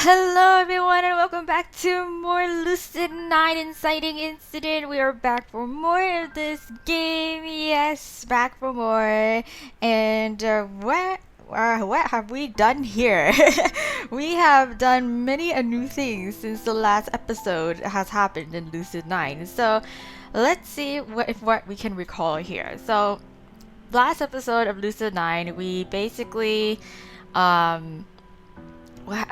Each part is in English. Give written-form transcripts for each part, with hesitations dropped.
Hello everyone and welcome back to more Lucid9 Inciting Incident. We are back for more of this game. Yes, back for more. And what have we done here? We have done many a new things since the last episode has happened in Lucid9. So let's see what we can recall here. So last episode of Lucid9, we basically um what?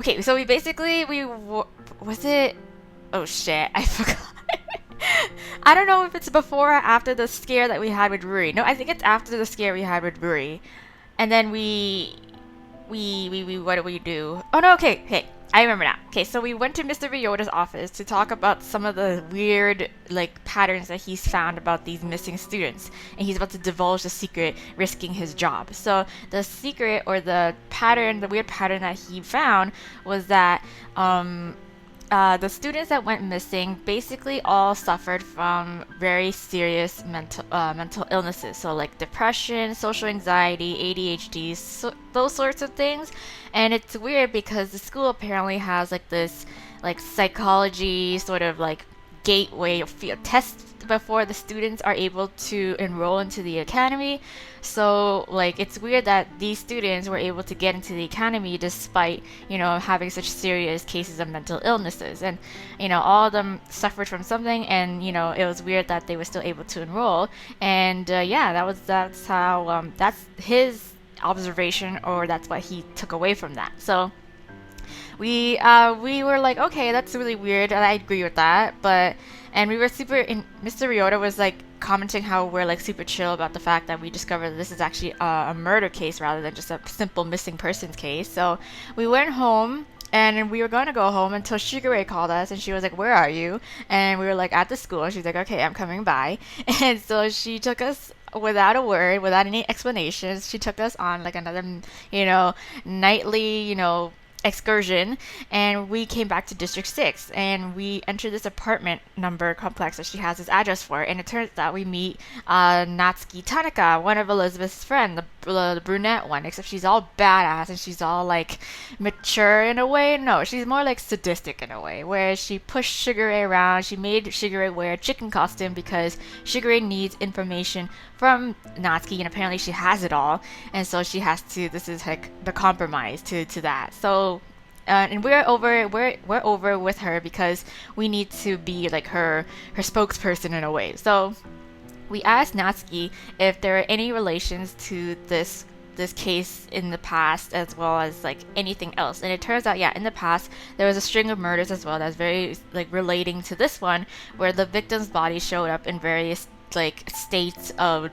Okay, so we basically was it? Oh shit, I forgot. I don't know if it's before or after the scare that we had with Ruri. No, I think it's after the scare we had with Ruri, and then we what do we do? Oh no, okay, I remember now. Okay, so we went to Mr. Ryota's office to talk about some of the weird like patterns that he's found about these missing students, and he's about to divulge the secret, risking his job. So the secret or the pattern, the weird pattern that he found was that the students that went missing basically all suffered from very serious mental illnesses, so like depression, social anxiety, ADHD, those sorts of things. And it's weird because the school apparently has like this like psychology sort of like gateway of test before the students are able to enroll into the academy. So like it's weird that these students were able to get into the academy despite, having such serious cases of mental illnesses. And, all of them suffered from something, and, it was weird that they were still able to enroll. And yeah, that's how that's his observation, or that's what he took away from that. So we were like, okay, that's really weird, and I agree with that. But and we were super. Mr. Ryota was like commenting how we're like super chill about the fact that we discovered that this is actually a murder case rather than just a simple missing persons case. So we went home. And we were going to go home until Shigure called us, and she was like, "Where are you?" And we were like, "At the school." She's like, "Okay, I'm coming by." And so she took us without a word, without any explanations. She took us on like another, nightly, excursion, and we came back to District 6, and we entered this apartment number complex that she has this address for. And it turns out we meet Natsuki Tanaka, one of Elizabeth's friend, the brunette one, except she's all badass and she's all like mature in a way. No, she's more like sadistic in a way, where she pushed Shigure around. She made Shigure wear a chicken costume because Shigure needs information from Natsuki, and apparently she has it all, and so she has to. This is like the compromise to that. So and we're over with her because we need to be like her spokesperson in a way. So we asked Natsuki if there are any relations to this case in the past, as well as like anything else. And it turns out, yeah, in the past there was a string of murders as well that's very like relating to this one, where the victim's body showed up in various like states of,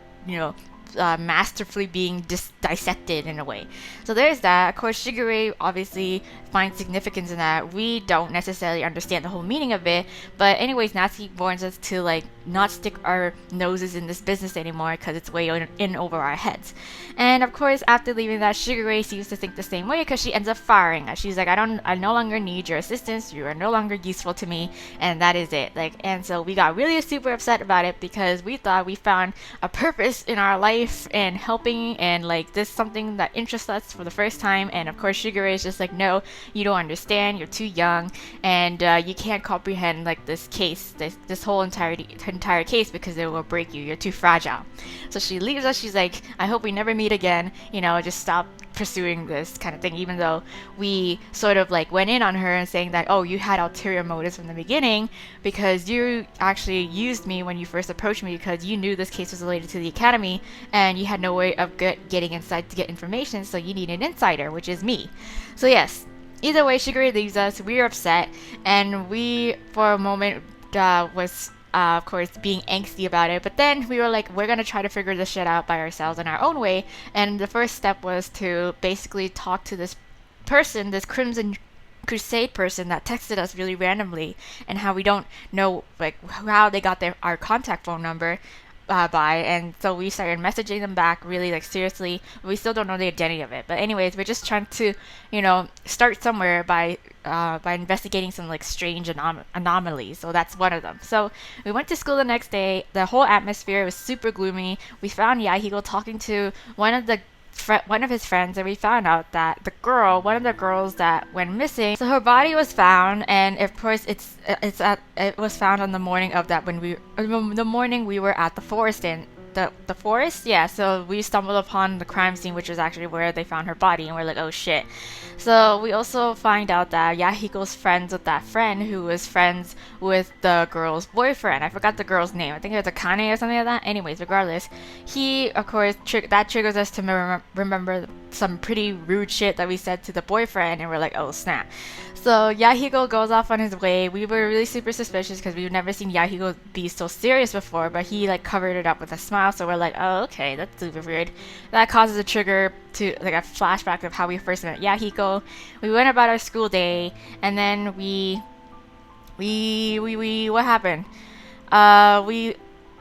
masterfully being dissected in a way. So there's that. Of course, Shigure obviously finds significance in that. We don't necessarily understand the whole meaning of it, but anyways, Natsuki warns us to like not stick our noses in this business anymore because it's way in over our heads. And of course, after leaving that, Shigure seems to think the same way because she ends up firing us. She's like, I no longer need your assistance. You are no longer useful to me, and that is it. Like, and so we got really super upset about it because we thought we found a purpose in our life and helping, and like this something that interests us for the first time. And of course, Shigure is just like, no, you don't understand. You're too young, and you can't comprehend like this case, this whole entire case, because it will break you. You're too fragile. So she leaves us. She's like, I hope we never meet again. Just stop pursuing this kind of thing, even though we sort of like went in on her and saying that, oh, you had ulterior motives from the beginning because you actually used me when you first approached me because you knew this case was related to the academy and you had no way of getting inside to get information, so you need an insider, which is me. So yes, either way, Shigure leaves us. We're upset, and we for a moment was of course, being angsty about it. But then we were like, we're gonna try to figure this shit out by ourselves in our own way. And the first step was to basically talk to this person, this Crimson Crusade person that texted us really randomly, and how we don't know like how they got our contact phone number. By, and so we started messaging them back really like seriously. We still don't know the identity of it, but anyways, we're just trying to start somewhere by investigating some like strange anomalies. So that's one of them. So we went to school the next day. The whole atmosphere was super gloomy. We found Yahiko talking to one of the one of his friends, and we found out that one of the girls that went missing, so her body was found, and of course it was found on the morning of that when the morning we were at the forest in the forest, yeah. So we stumbled upon the crime scene, which was actually where they found her body, and we're like, oh shit. So we also find out that Yahiko's friends with that friend who was friends with the girl's boyfriend. I forgot the girl's name. I think it was Akane or something like that. Anyways, regardless, he, of course, that triggers us to remember some pretty rude shit that we said to the boyfriend, and we're like, oh snap. So Yahiko goes off on his way. We were really super suspicious because we've never seen Yahiko be so serious before, but he like covered it up with a smile. So we're like, oh okay, that's super weird. That causes a trigger to like a flashback of how we first met Yahiko. We went about our school day, and then we what happened? We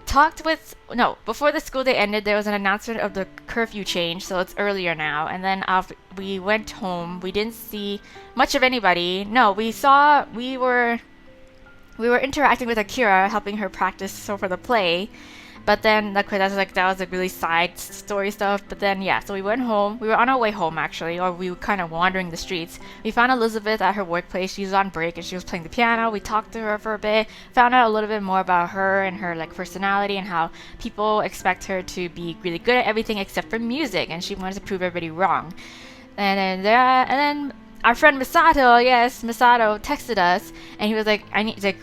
talked with before the school day ended, there was an announcement of the curfew change, so it's earlier now. And then we went home. We didn't see much of anybody. No, we were interacting with Akira, helping her practice for the play. But then that was like really side story stuff. But then yeah, so we went home. We were on our way home actually, or we were kind of wandering the streets. We found Elizabeth at her workplace. She was on break and she was playing the piano. We talked to her for a bit, found out a little bit more about her and her like personality and how people expect her to be really good at everything except for music, and she wanted to prove everybody wrong. And then our friend Misato, yes, Misato texted us, and he was like, I need like,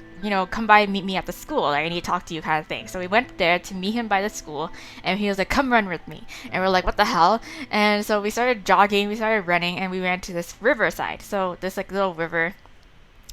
come by and meet me at the school. Like, I need to talk to you kind of thing. So we went there to meet him by the school, and he was like, come run with me. And we're like, what the hell? And so we started jogging, we started running, and we ran to this riverside. So this like little river.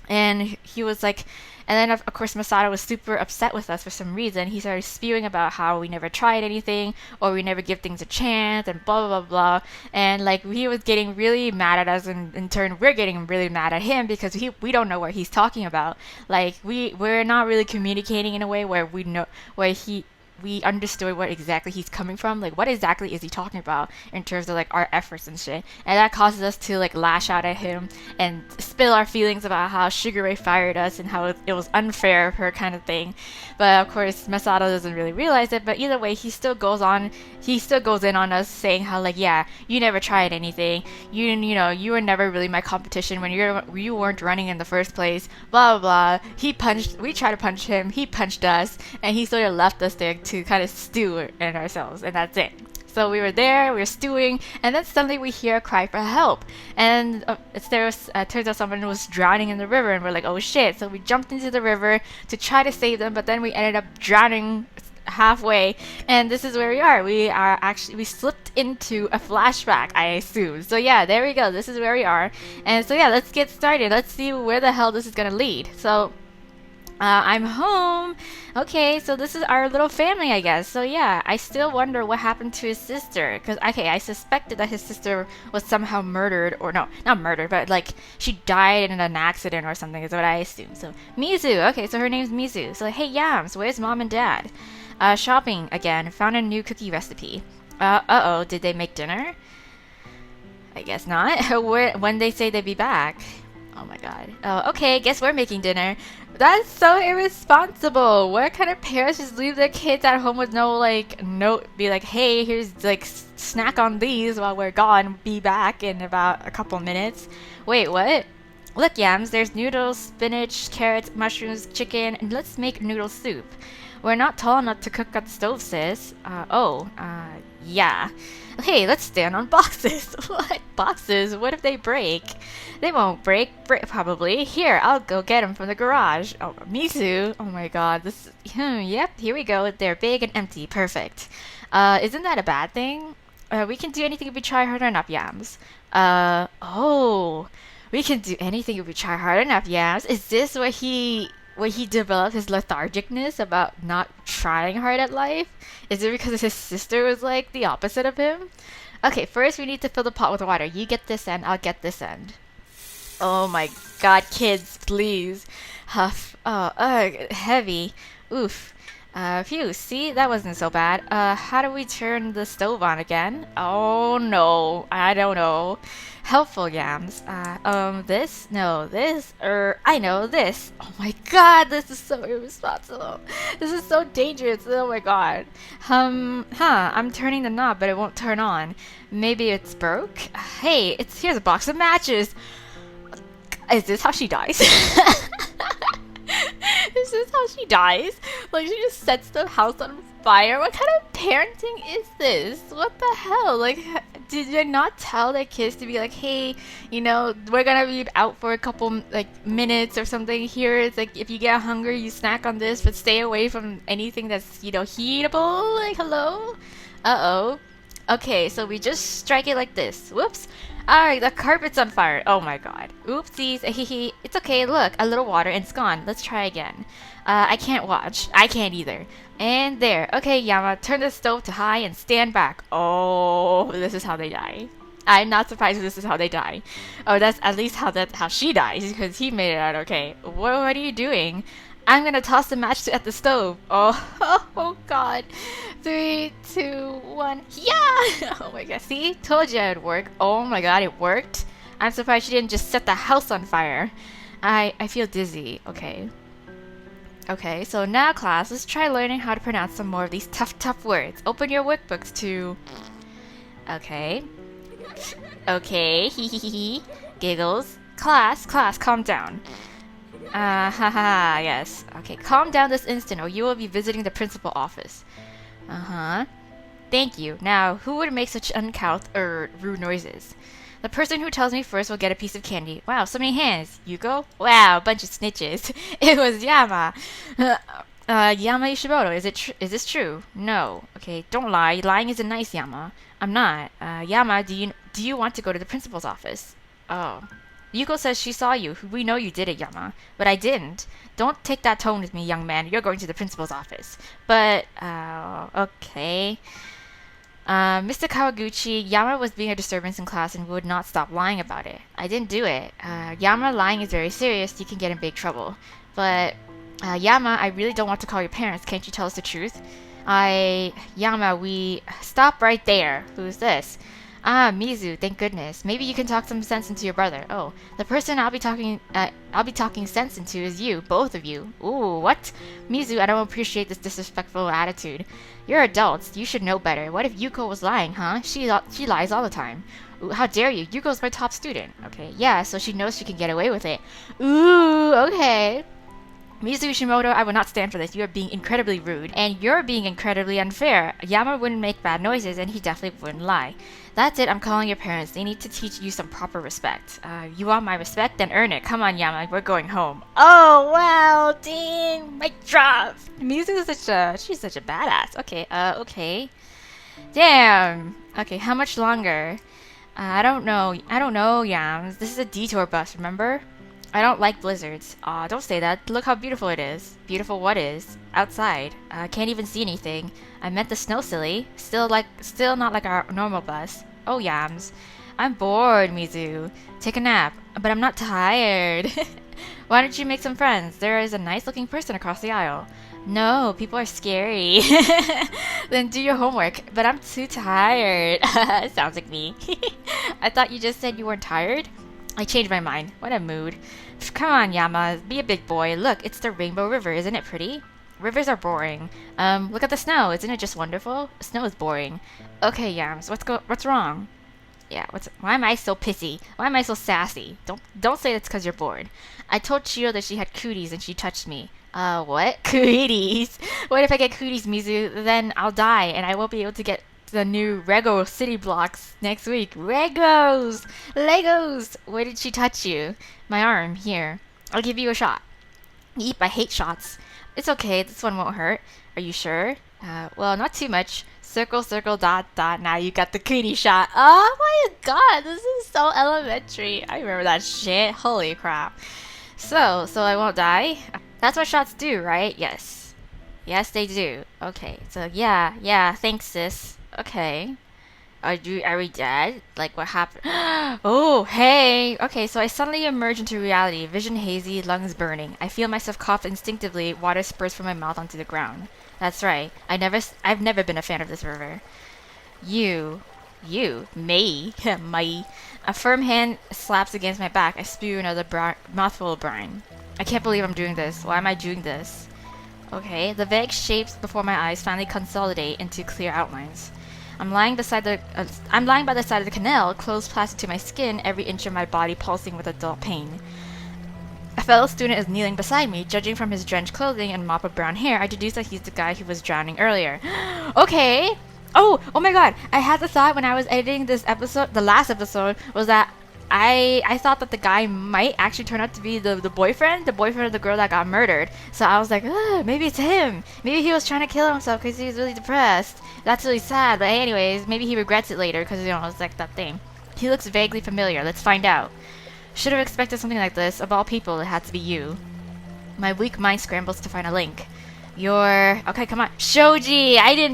And he was like, and then of course Masato was super upset with us for some reason. He started spewing about how we never tried anything, or we never give things a chance, and blah blah blah blah. And like he was getting really mad at us, and in turn we're getting really mad at him because we don't know what he's talking about. Like we're not really communicating in a way where we understood what exactly he's coming from. Like, what exactly is he talking about in terms of like our efforts and shit? And that causes us to like lash out at him and spill our feelings about how Sugar Ray fired us and how it was unfair of her kind of thing. But of course, Masato doesn't really realize it. But either way, he still goes in on us, saying how like, yeah, you never tried anything. You were never really my competition when you weren't running in the first place. Blah blah blah. We tried to punch him. He punched us, and he sort of left us there to kind of stew in ourselves, and that's it. So we were there, we were stewing, and then suddenly we hear a cry for help. And turns out someone was drowning in the river, and we're like, oh shit. So we jumped into the river to try to save them, but then we ended up drowning halfway, and this is where we are. We slipped into a flashback, I assume. So yeah, there we go. This is where we are. And so yeah, let's get started. Let's see where the hell this is gonna lead. So I'm home. Okay, so this is our little family, I guess. So yeah, I still wonder what happened to his sister. Because, okay, I suspected that his sister was somehow murdered. Or no, not murdered, but like she died in an accident or something is what I assume. So Mizu. Okay, so her name's Mizu. So hey, Yams, where's mom and dad? Shopping again. Found a new cookie recipe. Uh-oh, did they make dinner? I guess not. When they say they'd be back. Oh my god. Okay, guess we're making dinner. That's so irresponsible. What kind of parents just leave their kids at home with no note, be like, hey, here's like snack on these while we're gone, be back in about a couple minutes. Wait, what? Look, Yams, there's noodles, spinach, carrots, mushrooms, chicken, and let's make noodle soup. We're not tall enough to cook at the stove, sis. Yeah. Hey, let's stand on boxes. What? Boxes? What if they break? They won't break probably. Here, I'll go get them from the garage. Oh, Mizu. Oh my god. Yep, here we go. They're big and empty. Perfect. Isn't that a bad thing? We can do anything if we try hard enough, Yams. We can do anything if we try hard enough, Yams. Is this where he developed his lethargicness about not trying hard at life? Is it because his sister was like the opposite of him? Okay, first we need to fill the pot with water. You get this end, I'll get this end. Oh my god, kids, please. Huff. Oh, ugh, heavy. Oof. Phew, see, that wasn't so bad. How do we turn the stove on again? Oh no, I don't know. Helpful yams. This? No, this? I know, this. Oh my god, this is so irresponsible. This is so dangerous. Oh my god. I'm turning the knob, but it won't turn on. Maybe it's broke? Hey, here's a box of matches. Is this how she dies? Is this how she dies? Like, she just sets the house on fire? What kind of parenting is this? What the hell? Like, did they not tell their kids to be like, hey, we're gonna be out for a couple, like, minutes or something. Here, it's like, if you get hungry, you snack on this, but stay away from anything that's, heatable? Like, hello? Uh-oh. Okay, so we just strike it like this. Whoops. Alright, the carpet's on fire. Oh my god. Oopsies. Hehe. It's okay. Look, a little water and it's gone. Let's try again. I can't watch. I can't either. And there. Okay, Yama, turn the stove to high and stand back. Oh, this is how they die. I'm not surprised this is how they die. Oh, that's at least how she dies, because he made it out okay. What are you doing? I'm gonna toss the match at the stove. Oh god. 3, 2, 1. Yeah! Oh my god. See? Told you it'd work. Oh my god, it worked. I'm surprised she didn't just set the house on fire. I feel dizzy. Okay. Okay, so now class, let's try learning how to pronounce some more of these tough words. Open your workbooks to... Okay. Okay. Hee. Giggles. Class, calm down. Yes. Okay, calm down this instant or you will be visiting the principal office. Thank you. Now, who would make such uncouth or rude noises? The person who tells me first will get a piece of candy. Wow, so many hands. Yuko? Wow, bunch of snitches. It was Yama. Yama Ishimoto, is this true? No. Okay, don't lie. Lying isn't nice, Yama. I'm not. Yama, do you want to go to the principal's office? Oh. Yuko says she saw you. We know you did it, Yama. But I didn't. Don't take that tone with me, young man. You're going to the principal's office. But, okay. Mr. Kawaguchi, Yama was being a disturbance in class and would not stop lying about it. I didn't do it. Yama, lying is very serious. You can get in big trouble. But, Yama, I really don't want to call your parents. Can't you tell us the truth? Yama, stop right there. Who's this? Ah, Mizu, thank goodness. Maybe you can talk some sense into your brother. Oh, the person I'll be talking sense into is you, both of you. Ooh, what? Mizu, I don't appreciate this disrespectful attitude. You're adults. You should know better. What if Yuko was lying, huh? She lies all the time. Ooh, how dare you? Yuko's my top student. Okay, yeah, so she knows she can get away with it. Ooh, okay. Mizu Ishimoto, I will not stand for this. You are being incredibly rude. And you're being incredibly unfair. Yama wouldn't make bad noises, and he definitely wouldn't lie. That's it, I'm calling your parents. They need to teach you some proper respect. You want my respect? Then earn it. Come on, Yama, we're going home. Oh, wow, dang, mic drop. Mizu is she's such a badass. Okay. Damn. Okay, how much longer? I don't know, Yams. This is a detour bus, remember? I don't like blizzards. Aw, don't say that. Look how beautiful it is. Beautiful what is? Outside. I can't even see anything. I meant the snow, silly. Still not like our normal bus. Oh, Yams. I'm bored, Mizu. Take a nap. But I'm not tired. Why don't you make some friends? There is a nice-looking person across the aisle. No, people are scary. Then do your homework. But I'm too tired. Sounds like me. I thought you just said you weren't tired? I changed my mind. What a mood. Come on, Yama. Be a big boy. Look, it's the Rainbow River. Isn't it pretty? Rivers are boring. Look at the snow. Isn't it just wonderful? Snow is boring. Okay, Yams. What's wrong? Yeah, why am I so pissy? Why am I so sassy? Don't say it's because you're bored. I told Chio that she had cooties and she touched me. What? Cooties? What if I get cooties, Mizu? Then I'll die and I won't be able to get the new Rego city blocks next week. Legos! Where did she touch you? My arm, here. I'll give you a shot. Eep, I hate shots. It's okay, this one won't hurt. Are you sure? Well, not too much. Circle, dot, now you got the cootie shot. Oh my god, this is so elementary. I remember that shit. Holy crap. So I won't die? That's what shots do, right? Yes. Yes, they do. Okay, so yeah, thanks, sis. Okay. Are we dead? Like, what happened? Oh, hey! Okay, so I suddenly emerge into reality. Vision hazy, lungs burning. I feel myself cough instinctively. Water spurts from my mouth onto the ground. That's right. I've never been a fan of this river. You, me, me. A firm hand slaps against my back. I spew another mouthful of brine. I can't believe I'm doing this. Why am I doing this? Okay, the vague shapes before my eyes finally consolidate into clear outlines. I'm lying by the side of the canal, clothes plastered to my skin, every inch of my body pulsing with a dull pain. A fellow student is kneeling beside me. Judging from his drenched clothing and mop of brown hair, I deduce that he's the guy who was drowning earlier. Okay. Oh my god. I had the thought when I was editing this episode, the last episode, was that I thought that the guy might actually turn out to be the boyfriend of the girl that got murdered. So I was like, maybe it's him. Maybe he was trying to kill himself because he was really depressed. That's really sad. But anyways, maybe he regrets it later because, it's like that thing. He looks vaguely familiar. Let's find out. Should have expected something like this. Of all people, it had to be you. My weak mind scrambles to find a link. Okay, come on. Shoji! I didn't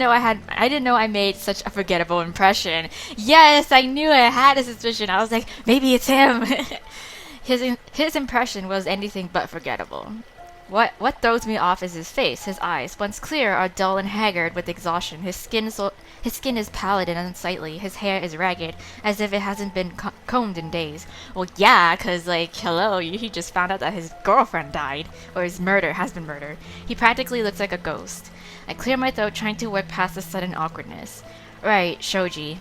know I made such a forgettable impression. Yes, I knew I had a suspicion. I was like, maybe it's him. His impression was anything but forgettable. What throws me off is his face. His eyes, once clear, are dull and haggard with exhaustion. His skin is pallid and unsightly. His hair is ragged, as if it hasn't been combed in days. Well, yeah, 'cause hello, he just found out that his girlfriend died, or has been murdered. He practically looks like a ghost. I clear my throat, trying to work past the sudden awkwardness. Right, Shoji.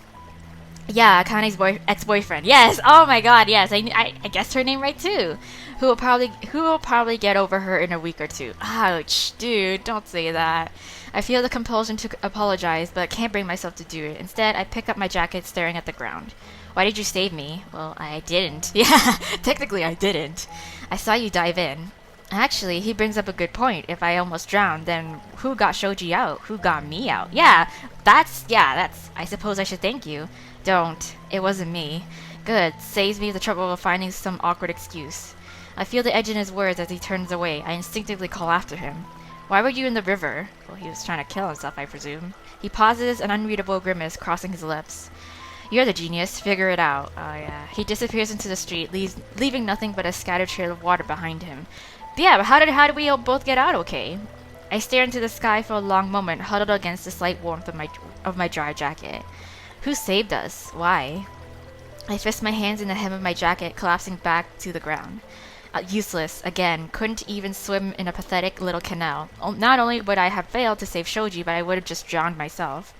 Yeah, Kane's ex-boyfriend. Yes. Oh my God. Yes. I guessed her name right too. Who will probably get over her in a week or two. Ouch, dude. Don't say that. I feel the compulsion to apologize, but can't bring myself to do it. Instead, I pick up my jacket, staring at the ground. Why did you save me? Well, I didn't. Yeah, technically I didn't. I saw you dive in. Actually, he brings up a good point. If I almost drowned, then who got Shoji out? Who got me out? That's, I suppose I should thank you. Don't. It wasn't me. Good. Saves me the trouble of finding some awkward excuse. I feel the edge in his words as he turns away. I instinctively call after him. Why were you in the river? Well, he was trying to kill himself, I presume. He pauses, an unreadable grimace crossing his lips. You're the genius. Figure it out. Oh, yeah. He disappears into the street, leaving nothing but a scattered trail of water behind him. Yeah, but how did we all both get out okay? I stare into the sky for a long moment, huddled against the slight warmth of my dry jacket. Who saved us? Why? I fist my hands in the hem of my jacket, collapsing back to the ground. Useless, again. Couldn't even swim in a pathetic little canal. Not only would I have failed to save Shoji, but I would have just drowned myself.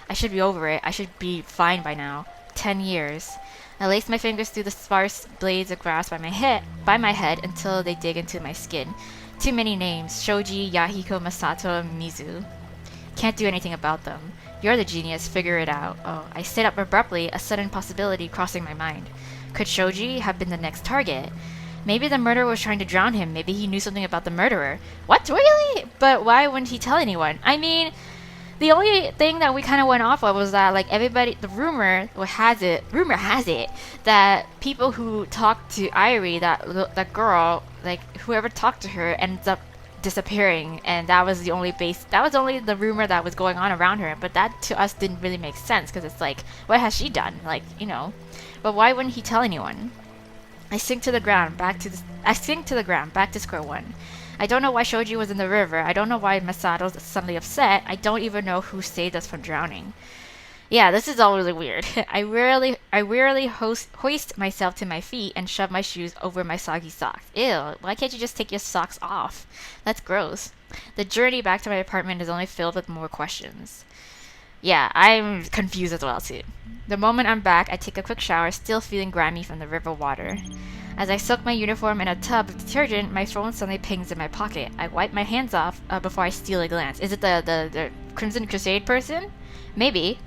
I should be over it. I should be fine by now. 10 years. I lace my fingers through the sparse blades of grass by my head until they dig into my skin. Too many names. Shoji, Yahiko, Masato, and Mizu. Can't do anything about them. You're the genius. Figure it out. Oh, I sit up abruptly, a sudden possibility crossing my mind. Could Shoji have been the next target? Maybe the murderer was trying to drown him. Maybe he knew something about the murderer. What? Really? But why wouldn't he tell anyone? I mean, the only thing that we kind of went off of was that, everybody, the rumor has it that people who talked to Irie, that girl, whoever talked to her ends up disappearing, and that was only the rumor that was going on around her. But that to us didn't really make sense, because it's what has she done? But why wouldn't he tell anyone? I sink to the ground, back to square one. I don't know why Shoji was in the river. I don't know why Masato's suddenly upset. I don't even know who saved us from drowning. Yeah, this is all really weird. I wearily hoist myself to my feet and shove my shoes over my soggy socks. Ew, why can't you just take your socks off? That's gross. The journey back to my apartment is only filled with more questions. Yeah, I'm confused as well, too. The moment I'm back, I take a quick shower, still feeling grimy from the river water. As I soak my uniform in a tub of detergent, my phone suddenly pings in my pocket. I wipe my hands off before I steal a glance. Is it the Crimson Crusade person? Maybe.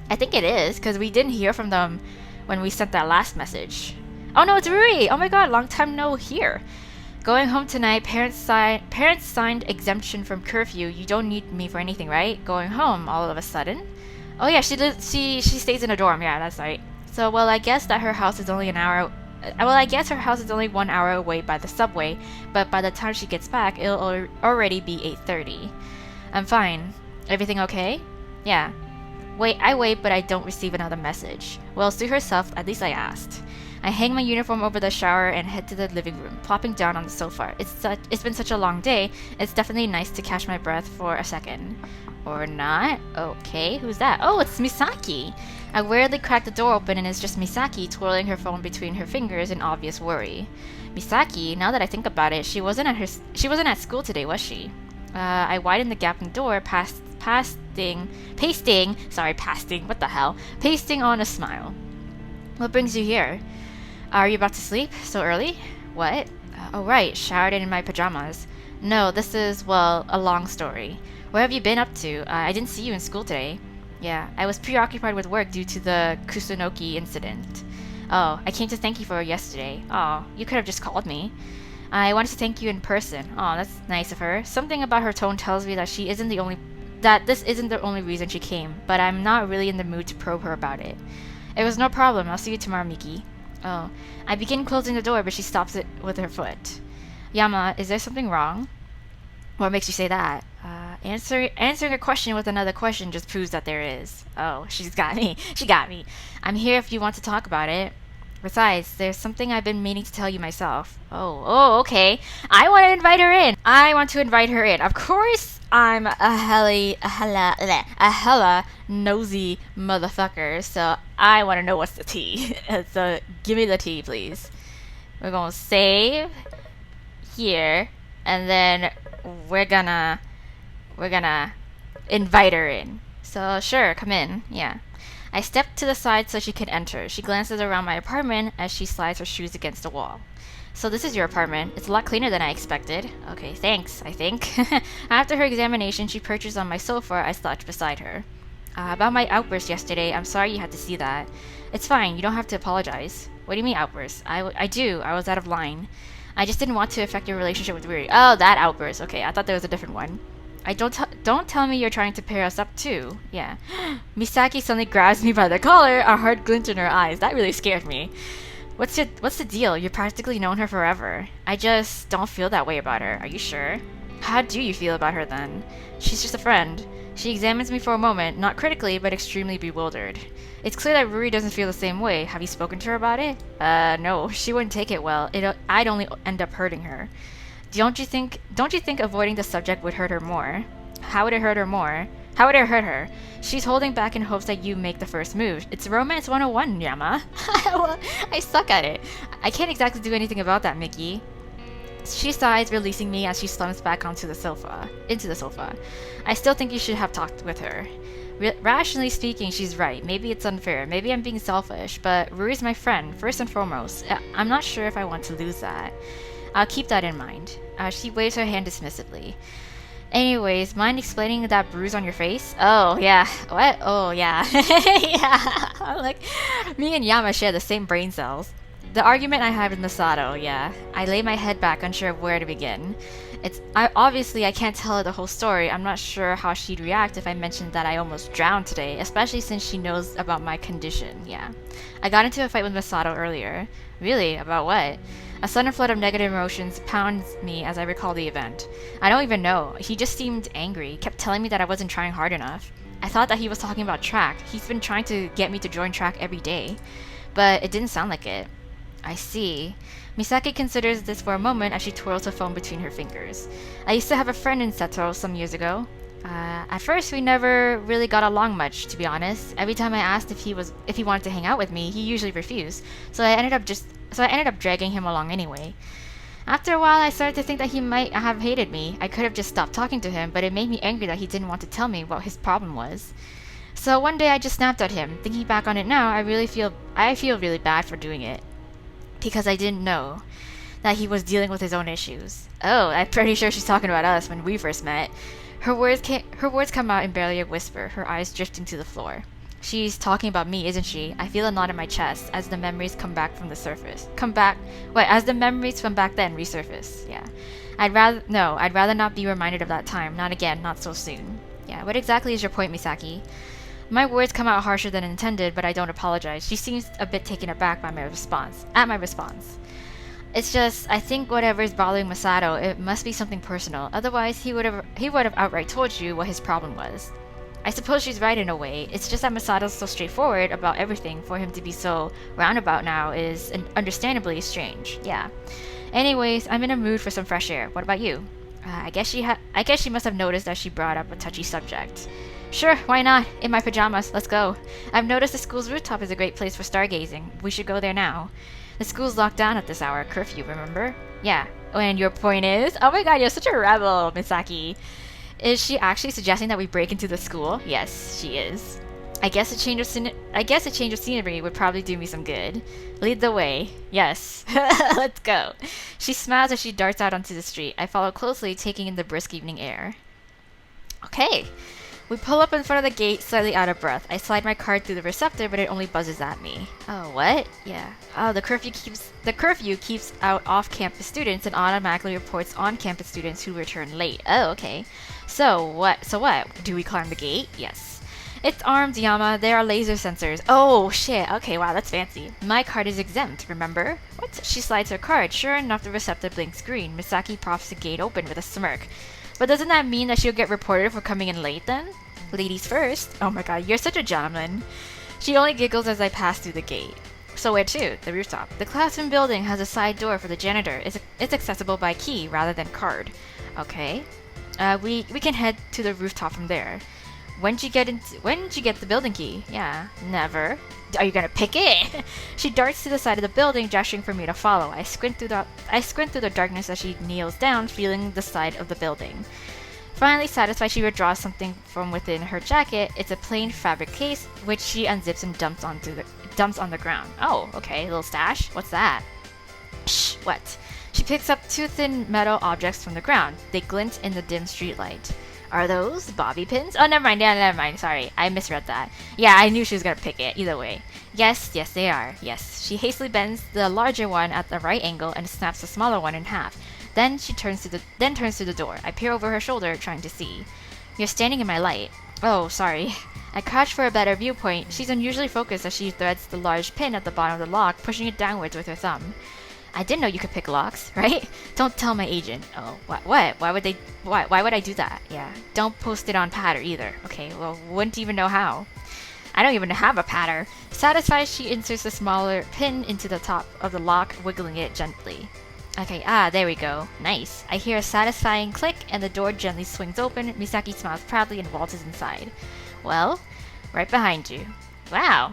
I think it is, because we didn't hear from them when we sent that last message. Oh no, it's Rui! Oh my god, long time no hear. Going home tonight, parents signed exemption from curfew. You don't need me for anything, right? Going home all of a sudden? Oh yeah, she stays in a dorm. Yeah, that's right. So, well, I guess her house is only 1 hour away by the subway, but by the time she gets back, it'll already be 8:30. I'm fine. Everything okay? Yeah. I wait, but I don't receive another message. Well, sue herself, at least I asked. I hang my uniform over the shower and head to the living room, plopping down on the sofa. It's been such a long day, it's definitely nice to catch my breath for a second. Or not? Okay, who's that? Oh, it's Misaki! I wearily crack the door open and it's just Misaki twirling her phone between her fingers in obvious worry. Misaki, now that I think about it, she wasn't at school today, was she? I widen the gap in the door, pasting on a smile. What brings you here? Are you about to sleep? So early? What? Oh right, showered in my pajamas. No, this is, well, a long story. Where have you been up to? I didn't see you in school today. Yeah, I was preoccupied with work due to the Kusunoki incident. Oh, I came to thank you for yesterday. Oh, you could have just called me. I wanted to thank you in person. Oh, that's nice of her. Something about her tone tells me that this isn't the only reason she came, but I'm not really in the mood to probe her about it. It was no problem. I'll see you tomorrow, Miki. Oh, I begin closing the door, but she stops it with her foot. Yama, is there something wrong? What makes you say that? Answering a question with another question just proves that there is. Oh, she's got me. She got me. I'm here if you want to talk about it. Besides, there's something I've been meaning to tell you myself. Oh, okay. I want to invite her in. Of course, I'm a hella nosy motherfucker, so I want to know what's the tea. So give me the tea, please. We're gonna save here, and then we're gonna invite her in. So sure, come in. Yeah. I step to the side so she can enter. She glances around my apartment as she slides her shoes against the wall. So this is your apartment. It's a lot cleaner than I expected. Okay, thanks, I think. After her examination, she perches on my sofa. I slouch beside her. About my outburst yesterday, I'm sorry you had to see that. It's fine, you don't have to apologize. What do you mean outburst? I do. I was out of line. I just didn't want to affect your relationship with Ruri. Oh, that outburst. Okay, I thought there was a different one. Don't tell me you're trying to pair us up too. Yeah. Misaki suddenly grabs me by the collar, a hard glint in her eyes. That really scared me. What's the deal? You've practically known her forever. I just don't feel that way about her. Are you sure? How do you feel about her then? She's just a friend. She examines me for a moment, not critically, but extremely bewildered. It's clear that Ruri doesn't feel the same way. Have you spoken to her about it? No. She wouldn't take it well. I'd only end up hurting her. Don't you think avoiding the subject would hurt her more? How would it hurt her more? How would it hurt her? She's holding back in hopes that you make the first move. It's romance 101, Yama. Well, I suck at it. I can't exactly do anything about that, Mickey. She sighs, releasing me as she slumps back into the sofa. I still think you should have talked with her. Rationally speaking, she's right. Maybe it's unfair. Maybe I'm being selfish, but Ruri's my friend, first and foremost. I'm not sure if I want to lose that. I'll keep that in mind. She waves her hand dismissively. Anyways, mind explaining that bruise on your face? Oh, yeah. What? Oh, yeah. Yeah. Like, me and Yama share the same brain cells. The argument I had with Masato, yeah. I lay my head back, unsure of where to begin. Obviously, I can't tell her the whole story. I'm not sure how she'd react if I mentioned that I almost drowned today, especially since she knows about my condition, yeah. I got into a fight with Masato earlier. Really? About what? A sudden flood of negative emotions pounds me as I recall the event. I don't even know. He just seemed angry, kept telling me that I wasn't trying hard enough. I thought that he was talking about track. He's been trying to get me to join track every day. But it didn't sound like it. I see. Misaki considers this for a moment as she twirls the phone between her fingers. I used to have a friend in Seto some years ago. At first, we never really got along much, to be honest. Every time I asked if he wanted to hang out with me, he usually refused. So I ended up dragging him along anyway. After a while, I started to think that he might have hated me. I could have just stopped talking to him, but it made me angry that he didn't want to tell me what his problem was. So one day I just snapped at him. Thinking back on it now, I feel really bad for doing it. Because I didn't know that he was dealing with his own issues. Oh, I'm pretty sure she's talking about us when we first met. Her words come out in barely a whisper, her eyes drifting to the floor. She's talking about me, isn't she? I feel a knot in my chest as the memories come back from the surface. As the memories from back then resurface. Yeah. I'd rather not be reminded of that time. Not again, not so soon. Yeah, what exactly is your point, Misaki? My words come out harsher than intended, but I don't apologize. She seems a bit taken aback by my response. It's just, I think whatever is bothering Masato, it must be something personal. Otherwise, he would have outright told you what his problem was. I suppose she's right in a way. It's just that Masato's so straightforward about everything. For him to be so roundabout now is understandably strange. Yeah. Anyways, I'm in a mood for some fresh air. What about you? I guess she must have noticed that she brought up a touchy subject. Sure, why not? In my pajamas, let's go. I've noticed the school's rooftop is a great place for stargazing. We should go there now. The school's locked down at this hour, curfew, remember? Yeah. And your point is? Oh my god, you're such a rebel, Misaki. Is she actually suggesting that we break into the school? Yes, she is. I guess a change of scenery would probably do me some good. Lead the way. Yes. Let's go. She smiles as she darts out onto the street. I follow closely, taking in the brisk evening air. Okay. We pull up in front of the gate, slightly out of breath. I slide my card through the receptor, but it only buzzes at me. Oh, what? Yeah. Oh, the curfew keeps out off-campus students and automatically reports on-campus students who return late. Oh, okay. So what? Do we climb the gate? Yes. It's armed, Yama. There are laser sensors. Oh, shit. Okay, wow, that's fancy. My card is exempt, remember? What? She slides her card. Sure enough, the receptor blinks green. Misaki props the gate open with a smirk. But doesn't that mean that she'll get reported for coming in late then? Ladies first. Oh my god, you're such a gentleman. She only giggles as I pass through the gate. So where to? The rooftop. The classroom building has a side door for the janitor. It's accessible by key rather than card. Okay. We can head to the rooftop from there. When'd you get the building key? Yeah, never. Are you gonna pick it? She darts to the side of the building, gesturing for me to follow. I squint through the darkness as she kneels down, feeling the side of the building. Finally satisfied, she withdraws something from within her jacket. It's a plain fabric case, which she unzips and dumps on the ground. Oh, okay, little stash. What's that? Shh, what? She picks up two thin metal objects from the ground. They glint in the dim streetlight. Are those bobby pins? Oh, never mind. Yeah, never mind. Sorry, I misread that. Yeah, I knew she was gonna pick it. Either way. Yes, they are. Yes. She hastily bends the larger one at the right angle and snaps the smaller one in half. Then she turns to the door. I peer over her shoulder, trying to see. You're standing in my light. Oh, sorry. I crouch for a better viewpoint. She's unusually focused as she threads the large pin at the bottom of the lock, pushing it downwards with her thumb. I didn't know you could pick locks, right? Don't tell my agent. Oh, what? Why would I do that? Yeah. Don't post it on Patter either. Okay, well, wouldn't even know how. I don't even have a patter. Satisfied, she inserts the smaller pin into the top of the lock, wiggling it gently. Okay, there we go. Nice. I hear a satisfying click, and the door gently swings open. Misaki smiles proudly and waltzes inside. Well, right behind you. Wow.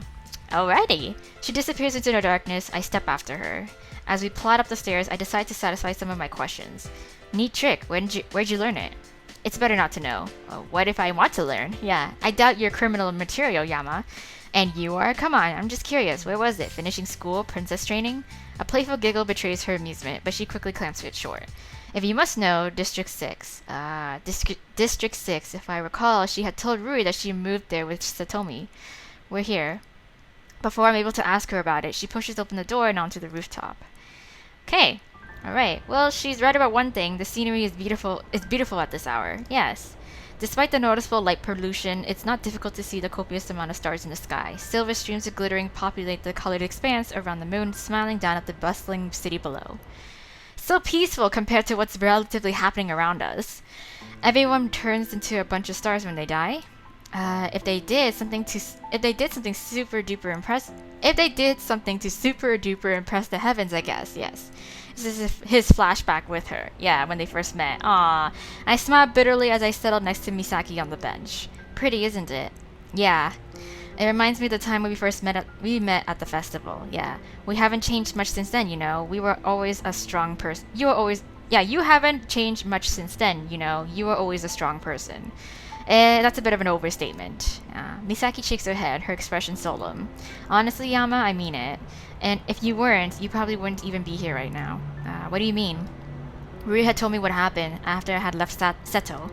Alrighty. She disappears into the darkness. I step after her. As we plod up the stairs, I decide to satisfy some of my questions. Neat trick. Where'd you learn it? It's better not to know. What if I want to learn? Yeah, I doubt you're criminal material, Yama. And you are? Come on, I'm just curious. Where was it? Finishing school? Princess training? A playful giggle betrays her amusement, but she quickly clamps it short. If you must know, District 6. District 6. If I recall, she had told Rui that she moved there with Satomi. We're here. Before I'm able to ask her about it, she pushes open the door and onto the rooftop. Okay. Alright. Well, she's right about one thing. The scenery is beautiful at this hour. Yes. Despite the noticeable light pollution, it's not difficult to see the copious amount of stars in the sky. Silver streams of glittering populate the colored expanse around the moon, smiling down at the bustling city below. So peaceful compared to what's relatively happening around us. Everyone turns into a bunch of stars when they die. If they did something to super duper impress the heavens, I guess. Yes. This is his flashback with her. Yeah, when they first met. Aww. I smiled bitterly as I settled next to Misaki on the bench. Pretty, isn't it? Yeah. It reminds me of the time when we met at the festival. Yeah. We haven't changed much since then, you know. We were always a strong person. You haven't changed much since then, you know. You were always a strong person. That's a bit of an overstatement. Misaki shakes her head, her expression solemn. Honestly, Yama, I mean it. And if you weren't, you probably wouldn't even be here right now. What do you mean? Rui had told me what happened after I had left Seto.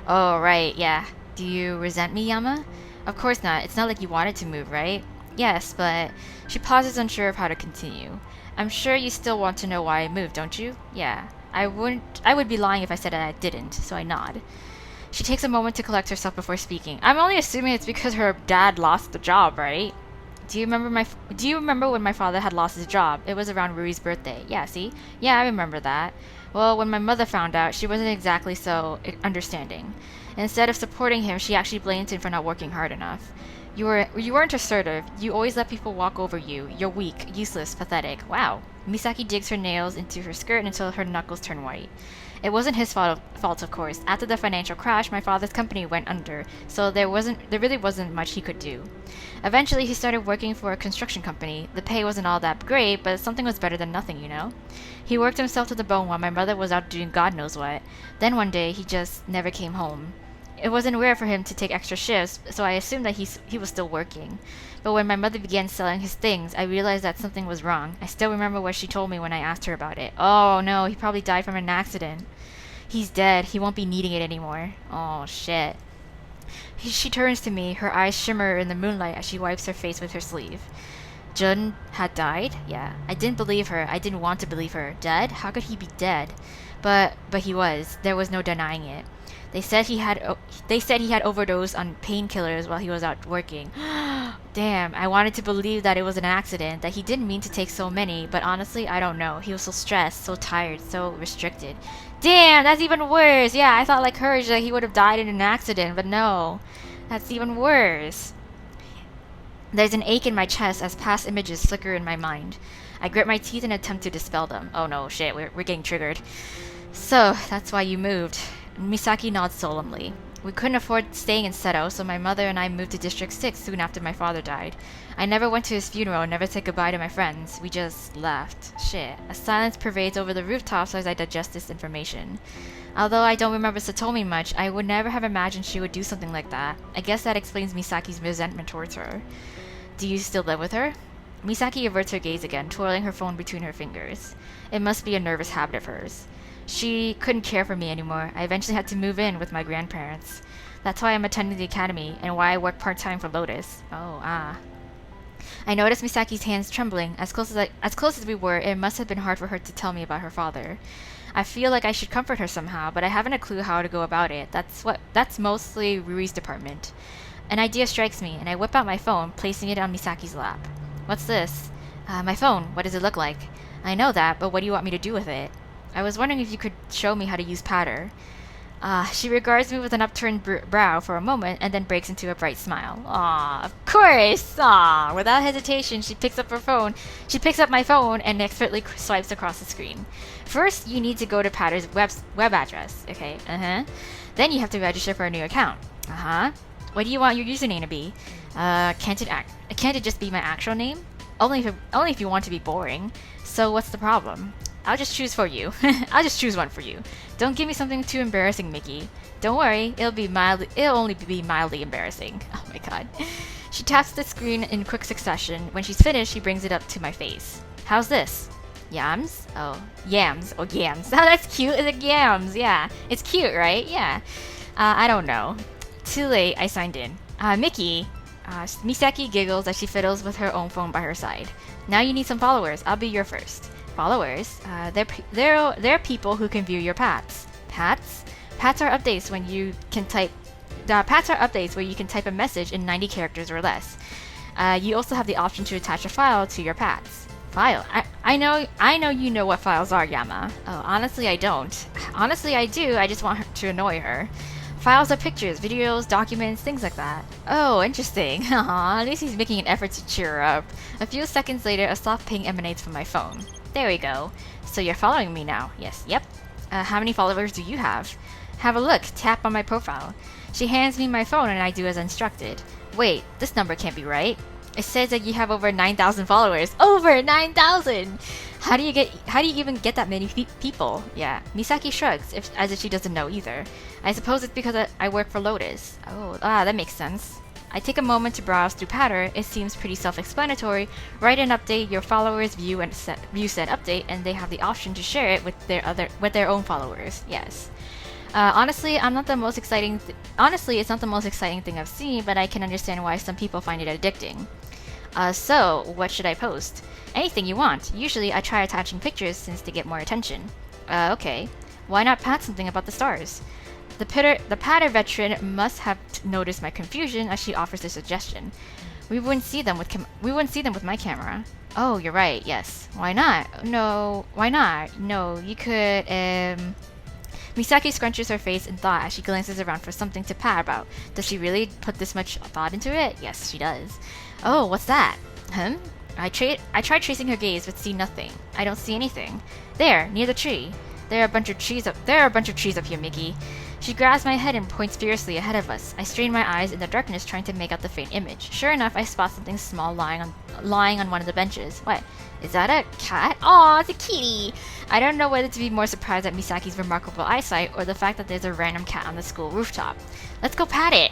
Oh, right, yeah. Do you resent me, Yama? Of course not. It's not like you wanted to move, right? Yes, but... She pauses, unsure of how to continue. I'm sure you still want to know why I moved, don't you? Yeah. I would be lying if I said that I didn't, so I nod. She takes a moment to collect herself before speaking. I'm only assuming it's because her dad lost the job, right? Do you remember when my father had lost his job? It was around Rui's birthday. Yeah, see? Yeah, I remember that. Well, when my mother found out, she wasn't exactly so understanding. Instead of supporting him, she actually blamed him for not working hard enough. You weren't assertive. You always let people walk over you. You're weak, useless, pathetic. Wow. Misaki digs her nails into her skirt until her knuckles turn white. It wasn't his fault, of course. After the financial crash, my father's company went under, so there really wasn't much he could do. Eventually, he started working for a construction company. The pay wasn't all that great, but something was better than nothing, you know? He worked himself to the bone while my mother was out doing God knows what. Then one day, he just never came home. It wasn't rare for him to take extra shifts, so I assumed that he was still working. But when my mother began selling his things, I realized that something was wrong. I still remember what she told me when I asked her about it. Oh no, he probably died from an accident. He's dead. He won't be needing it anymore. Oh shit. She turns to me, her eyes shimmer in the moonlight as she wipes her face with her sleeve. Jun had died? Yeah. I didn't believe her. I didn't want to believe her. Dead? How could he be dead? But he was. There was no denying it. They said he had overdosed on painkillers while he was out working. Damn, I wanted to believe that it was an accident, that he didn't mean to take so many, but honestly, I don't know. He was so stressed, so tired, so restricted. Damn, that's even worse. Yeah, I thought like her that he would have died in an accident, but no. That's even worse. There's an ache in my chest as past images flicker in my mind. I grit my teeth and attempt to dispel them. Oh no, shit, we're getting triggered. So, that's why you moved. Misaki nods solemnly. We couldn't afford staying in Seto, so my mother and I moved to District 6 soon after my father died. I never went to his funeral and never said goodbye to my friends. We just left. Shit. A silence pervades over the rooftops as I digest this information. Although I don't remember Satomi much, I would never have imagined she would do something like that. I guess that explains Misaki's resentment towards her. Do you still live with her? Misaki averts her gaze again, twirling her phone between her fingers. It must be a nervous habit of hers. She couldn't care for me anymore. I eventually had to move in with my grandparents. That's why I'm attending the academy, and why I work part-time for Lotus. Oh, ah. I noticed Misaki's hands trembling. As close as we were, it must have been hard for her to tell me about her father. I feel like I should comfort her somehow, but I haven't a clue how to go about it. That's mostly Rui's department. An idea strikes me, and I whip out my phone, placing it on Misaki's lap. What's this? My phone. What does it look like? I know that, but what do you want me to do with it? I was wondering if you could show me how to use patter. She regards me with an upturned brow for a moment and then breaks into a bright smile. Aw, of course! Aw, without hesitation, she picks up my phone and expertly swipes across the screen. First, you need to go to Patter's web address. Okay, Then you have to register for a new account. What do you want your username to be? Can't it just be my actual name? Only if you want to be boring. So what's the problem? I'll just choose for you. I'll just choose one for you. Don't give me something too embarrassing, Mickey. Don't worry, it'll only be mildly embarrassing. Oh my god. She taps the screen in quick succession. When she's finished, she brings it up to my face. How's this? Yams? Oh, yams. Oh, yams. Oh, that's cute. It's like yams. Yeah. It's cute, right? Yeah. I don't know. Too late, I signed in. Mickey. Misaki giggles as she fiddles with her own phone by her side. Now you need some followers. I'll be your first. Followers? They're people who can view your pats. Pats? Pats are updates when you can type. Pats are updates where you can type a message in 90 characters or less. You also have the option to attach a file to your pats. File? I know you know what files are, Yama. Oh, honestly, I don't. Honestly, I do. I just want her to annoy her. Files are pictures, videos, documents, things like that. Oh, interesting. Aw, at least he's making an effort to cheer her up. A few seconds later, a soft ping emanates from my phone. There we go. So you're following me now? Yes, yep. How many followers do you have? Have a look. Tap on my profile. She hands me my phone and I do as instructed. Wait, this number can't be right. It says that you have over 9,000 followers. Over 9,000! How do you even get that many people? Yeah. Misaki shrugs, as if she doesn't know either. I suppose it's because I work for Lotus. Oh, that makes sense. I take a moment to browse through Patter. It seems pretty self-explanatory. Write an update, your followers view said update, and they have the option to share it with their own followers. Yes. Honestly, it's not the most exciting thing I've seen, but I can understand why some people find it addicting. So, what should I post? Anything you want. Usually, I try attaching pictures since they get more attention. Okay. Why not pat something about the stars? The patter veteran must have noticed my confusion as she offers a suggestion. We wouldn't see them with my camera. Oh, you're right. Yes. Why not? No. Why not? No, you could. Misaki scrunches her face in thought as she glances around for something to pat about. Does she really put this much thought into it? Yes, she does. Oh, what's that? I try tracing her gaze but see nothing. I don't see anything. There, near the tree. There are a bunch of trees up here, Mickey. She grabs my head and points fiercely ahead of us. I strain my eyes in the darkness trying to make out the faint image. Sure enough, I spot something small lying on one of the benches. What? Is that a cat? Aw, it's a kitty! I don't know whether to be more surprised at Misaki's remarkable eyesight or the fact that there's a random cat on the school rooftop. Let's go pat it!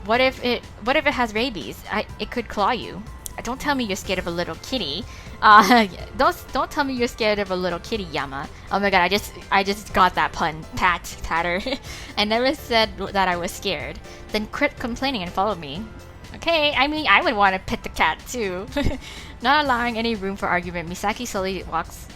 What if it has rabies? It could claw you. Don't tell me you're scared of a little kitty. Don't tell me you're scared of a little kitty, Yama. Oh my god, I just got that pun. Patter. I never said that I was scared. Then quit complaining and follow me. Okay, I mean, I would want to pet the cat too. Not allowing any room for argument, Misaki slowly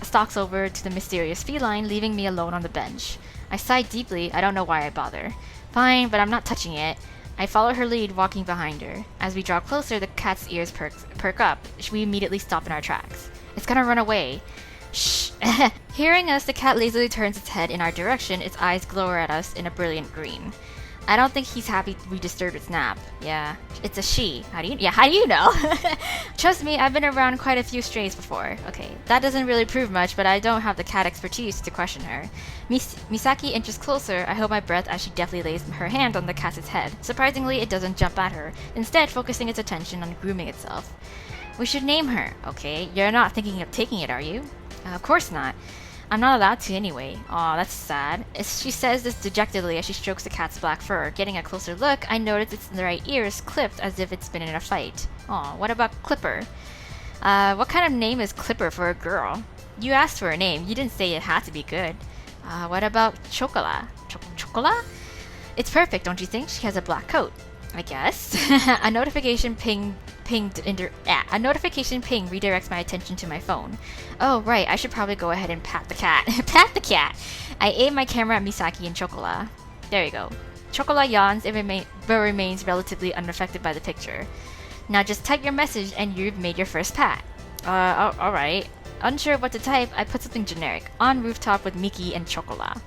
stalks over to the mysterious feline, leaving me alone on the bench. I sigh deeply. I don't know why I bother. Fine, but I'm not touching it. I follow her lead, walking behind her. As we draw closer, the cat's ears perk up. We immediately stop in our tracks. It's gonna run away. Shh. Hearing us, the cat lazily turns its head in our direction, its eyes glower at us in a brilliant green. I don't think he's happy we disturbed its nap. Yeah, it's a she. How do you know? Trust me, I've been around quite a few strays before. Okay, that doesn't really prove much, but I don't have the cat expertise to question her. Misaki inches closer. I hold my breath as she deftly lays her hand on the cat's head. Surprisingly, it doesn't jump at her, instead focusing its attention on grooming itself. We should name her. Okay, you're not thinking of taking it, are you? Of course not. I'm not allowed to anyway. Aw, that's sad. She says this dejectedly as she strokes the cat's black fur. Getting a closer look, I notice its right ear is clipped as if it's been in a fight. Aw, what about Clipper? What kind of name is Clipper for a girl? You asked for a name. You didn't say it had to be good. What about Chocola? Chocola? It's perfect, don't you think? She has a black coat. I guess. A notification ping redirects my attention to my phone. Oh, right, I should probably go ahead and pat the cat. Pat the cat! I aim my camera at Misaki and Chocola. There you go. Chocola yawns but remains relatively unaffected by the picture. Now just type your message and you've made your first pat. Alright. Unsure what to type, I put something generic. On rooftop with Miki and Chocola.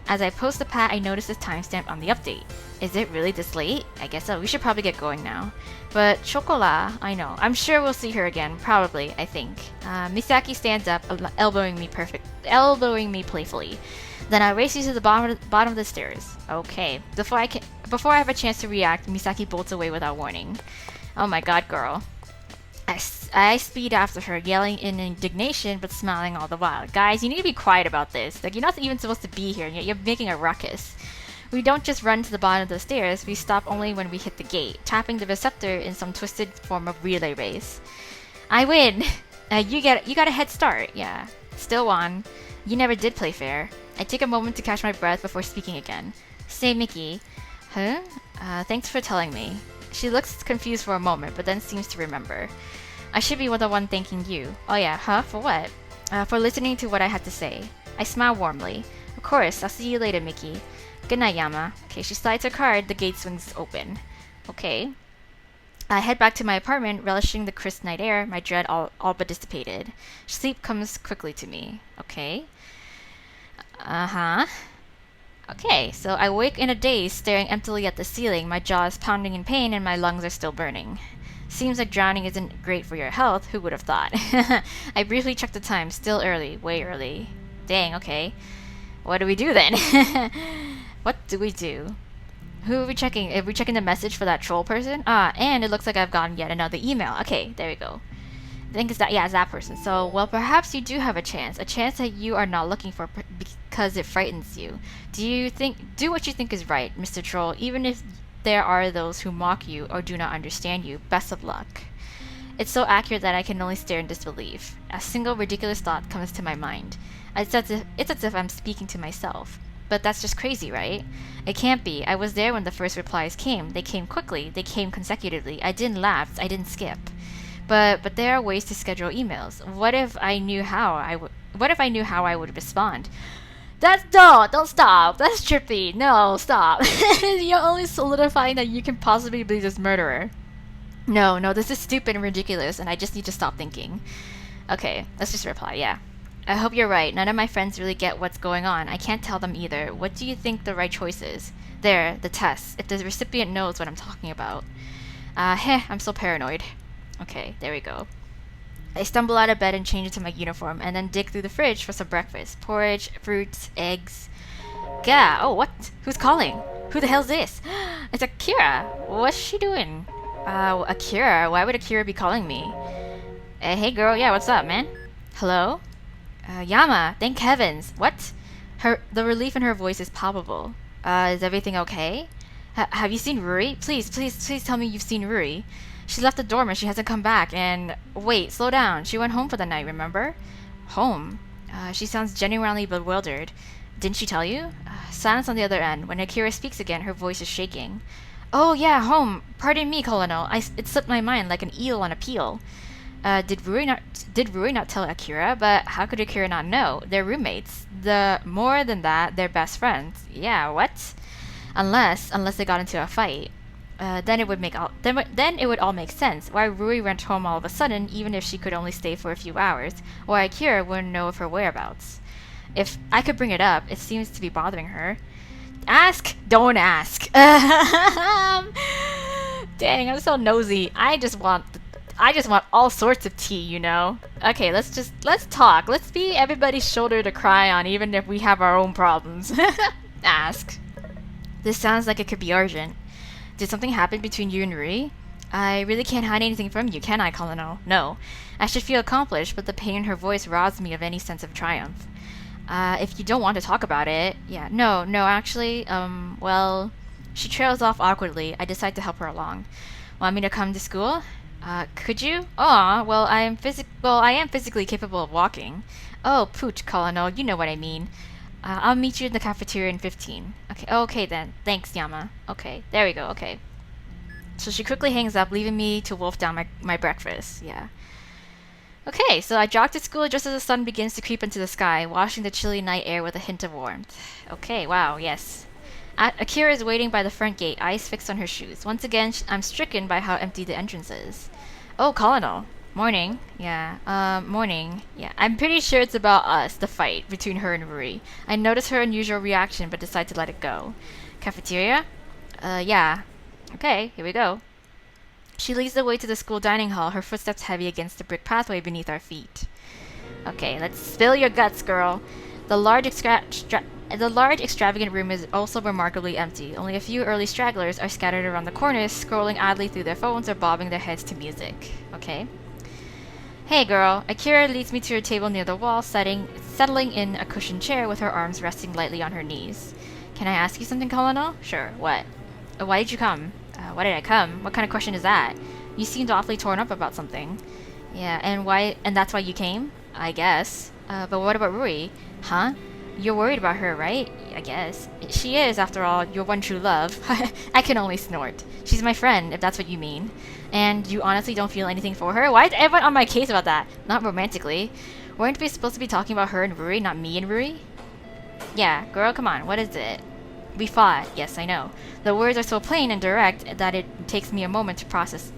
As I post the pat, I notice the timestamp on the update. Is it really this late? I guess so. We should probably get going now. But Chocola, I know. I'm sure we'll see her again. Probably, I think. Misaki stands up, elbowing me playfully. Then I race you to the bottom of the stairs. Okay. Before I have a chance to react, Misaki bolts away without warning. Oh my god, girl. I speed after her, yelling in indignation but smiling all the while. Guys, you need to be quiet about this. Like, you're not even supposed to be here, and yet you're making a ruckus. We don't just run to the bottom of the stairs, we stop only when we hit the gate, tapping the receptor in some twisted form of relay race. I win! You got a head start, yeah. Still won. You never did play fair. I take a moment to catch my breath before speaking again. Say, Mickey. Huh? Thanks for telling me. She looks confused for a moment, but then seems to remember. I should be the one thanking you. Oh yeah, huh? For what? For listening to what I had to say. I smile warmly. Of course, I'll see you later, Mickey. Good night, Yama. Okay, she slides her card, the gate swings open. Okay. I head back to my apartment, relishing the crisp night air, my dread all but dissipated. Sleep comes quickly to me. Okay. Okay, so I wake in a daze, staring emptily at the ceiling, my jaw is pounding in pain and my lungs are still burning. Seems like drowning isn't great for your health, who would have thought? I briefly check the time, still early, way early. Dang, okay. What do we do then? What do we do? Who are we checking? Are we checking the message for that troll person? And it looks like I've gotten yet another email. Okay, there we go. I think it's that person. So, well, perhaps you do have a chance that you are not looking for because it frightens you. Do what you think is right, Mr. Troll, even if there are those who mock you or do not understand you. Best of luck. It's so accurate that I can only stare in disbelief. A single ridiculous thought comes to my mind. It's as if I'm speaking to myself. But that's just crazy, right? It can't be. I was there when the first replies came. They came quickly. They came consecutively. I didn't lapse. I didn't skip. But there are ways to schedule emails. What if I knew how I would respond? Don't stop. That's trippy. No, stop. You're only solidifying that you can possibly be this murderer. No, this is stupid and ridiculous, and I just need to stop thinking. Okay, let's just reply, yeah. I hope you're right. None of my friends really get what's going on. I can't tell them either. What do you think the right choice is? There, the test. If the recipient knows what I'm talking about. I'm so paranoid. Okay, there we go. I stumble out of bed and change into my uniform, and then dig through the fridge for some breakfast. Porridge, fruits, eggs. Gah! Oh, what? Who's calling? Who the hell's this? It's Akira! What's she doing? Akira? Why would Akira be calling me? Hey girl, yeah, what's up, man? Hello? Yama, thank heavens. What? The relief in her voice is palpable. Is everything okay? Have you seen Ruri? Please tell me you've seen Ruri. She left the dorm and she hasn't come back, and... Wait, slow down. She went home for the night, remember? Home? She sounds genuinely bewildered. Didn't she tell you? Silence on the other end. When Akira speaks again, her voice is shaking. Oh, yeah, home. Pardon me, Colonel. It slipped my mind like an eel on a peel. Did Ruri not tell Akira? But how could Akira not know? They're roommates. More than that, they're best friends. Yeah, what? Unless they got into a fight. Then it would all make sense. Why Rui went home all of a sudden, even if she could only stay for a few hours. Why Akira wouldn't know of her whereabouts. If I could bring it up, it seems to be bothering her. Ask, don't ask. Dang, I'm so nosy. I just want all sorts of tea, you know. Okay, let's talk. Let's be everybody's shoulder to cry on, even if we have our own problems. Ask. This sounds like it could be urgent. Did something happen between you and Rui? I really can't hide anything from you, can I, Colonel? No. I should feel accomplished, but the pain in her voice robs me of any sense of triumph. If you don't want to talk about it... Yeah, no, actually, well... She trails off awkwardly. I decide to help her along. Want me to come to school? Could you? Aw, well, I am physically capable of walking. Oh, pooch, Colonel, you know what I mean. I'll meet you in the cafeteria in 15. Okay then. Thanks, Yama. Okay, there we go, okay. So she quickly hangs up, leaving me to wolf down my breakfast. Yeah. Okay, so I jog to school just as the sun begins to creep into the sky, washing the chilly night air with a hint of warmth. Okay, wow, yes. Akira is waiting by the front gate, eyes fixed on her shoes. Once again, I'm stricken by how empty the entrance is. Oh, Colonel. Morning. Yeah, morning. Yeah, I'm pretty sure it's about us, the fight between her and Ruri. I notice her unusual reaction, but decide to let it go. Cafeteria? Yeah. Okay, here we go. She leads the way to the school dining hall, her footsteps heavy against the brick pathway beneath our feet. Okay, let's spill your guts, girl. The large extravagant room is also remarkably empty. Only a few early stragglers are scattered around the corners, scrolling idly through their phones or bobbing their heads to music. Okay. Hey girl, Akira leads me to her table near the wall, settling in a cushioned chair with her arms resting lightly on her knees. Can I ask you something, Colonel? Sure, what? Why did you come? Why did I come? What kind of question is that? You seemed awfully torn up about something. Yeah, and that's why you came? I guess. But what about Rui? Huh? You're worried about her, right? I guess. She is, after all, your one true love. I can only snort. She's my friend, if that's what you mean. And you honestly don't feel anything for her? Why is everyone on my case about that? Not romantically. Weren't we supposed to be talking about her and Ruri, not me and Ruri? Yeah, girl, come on, what is it? We fought, yes, I know. The words are so plain and direct that it takes me a moment to process,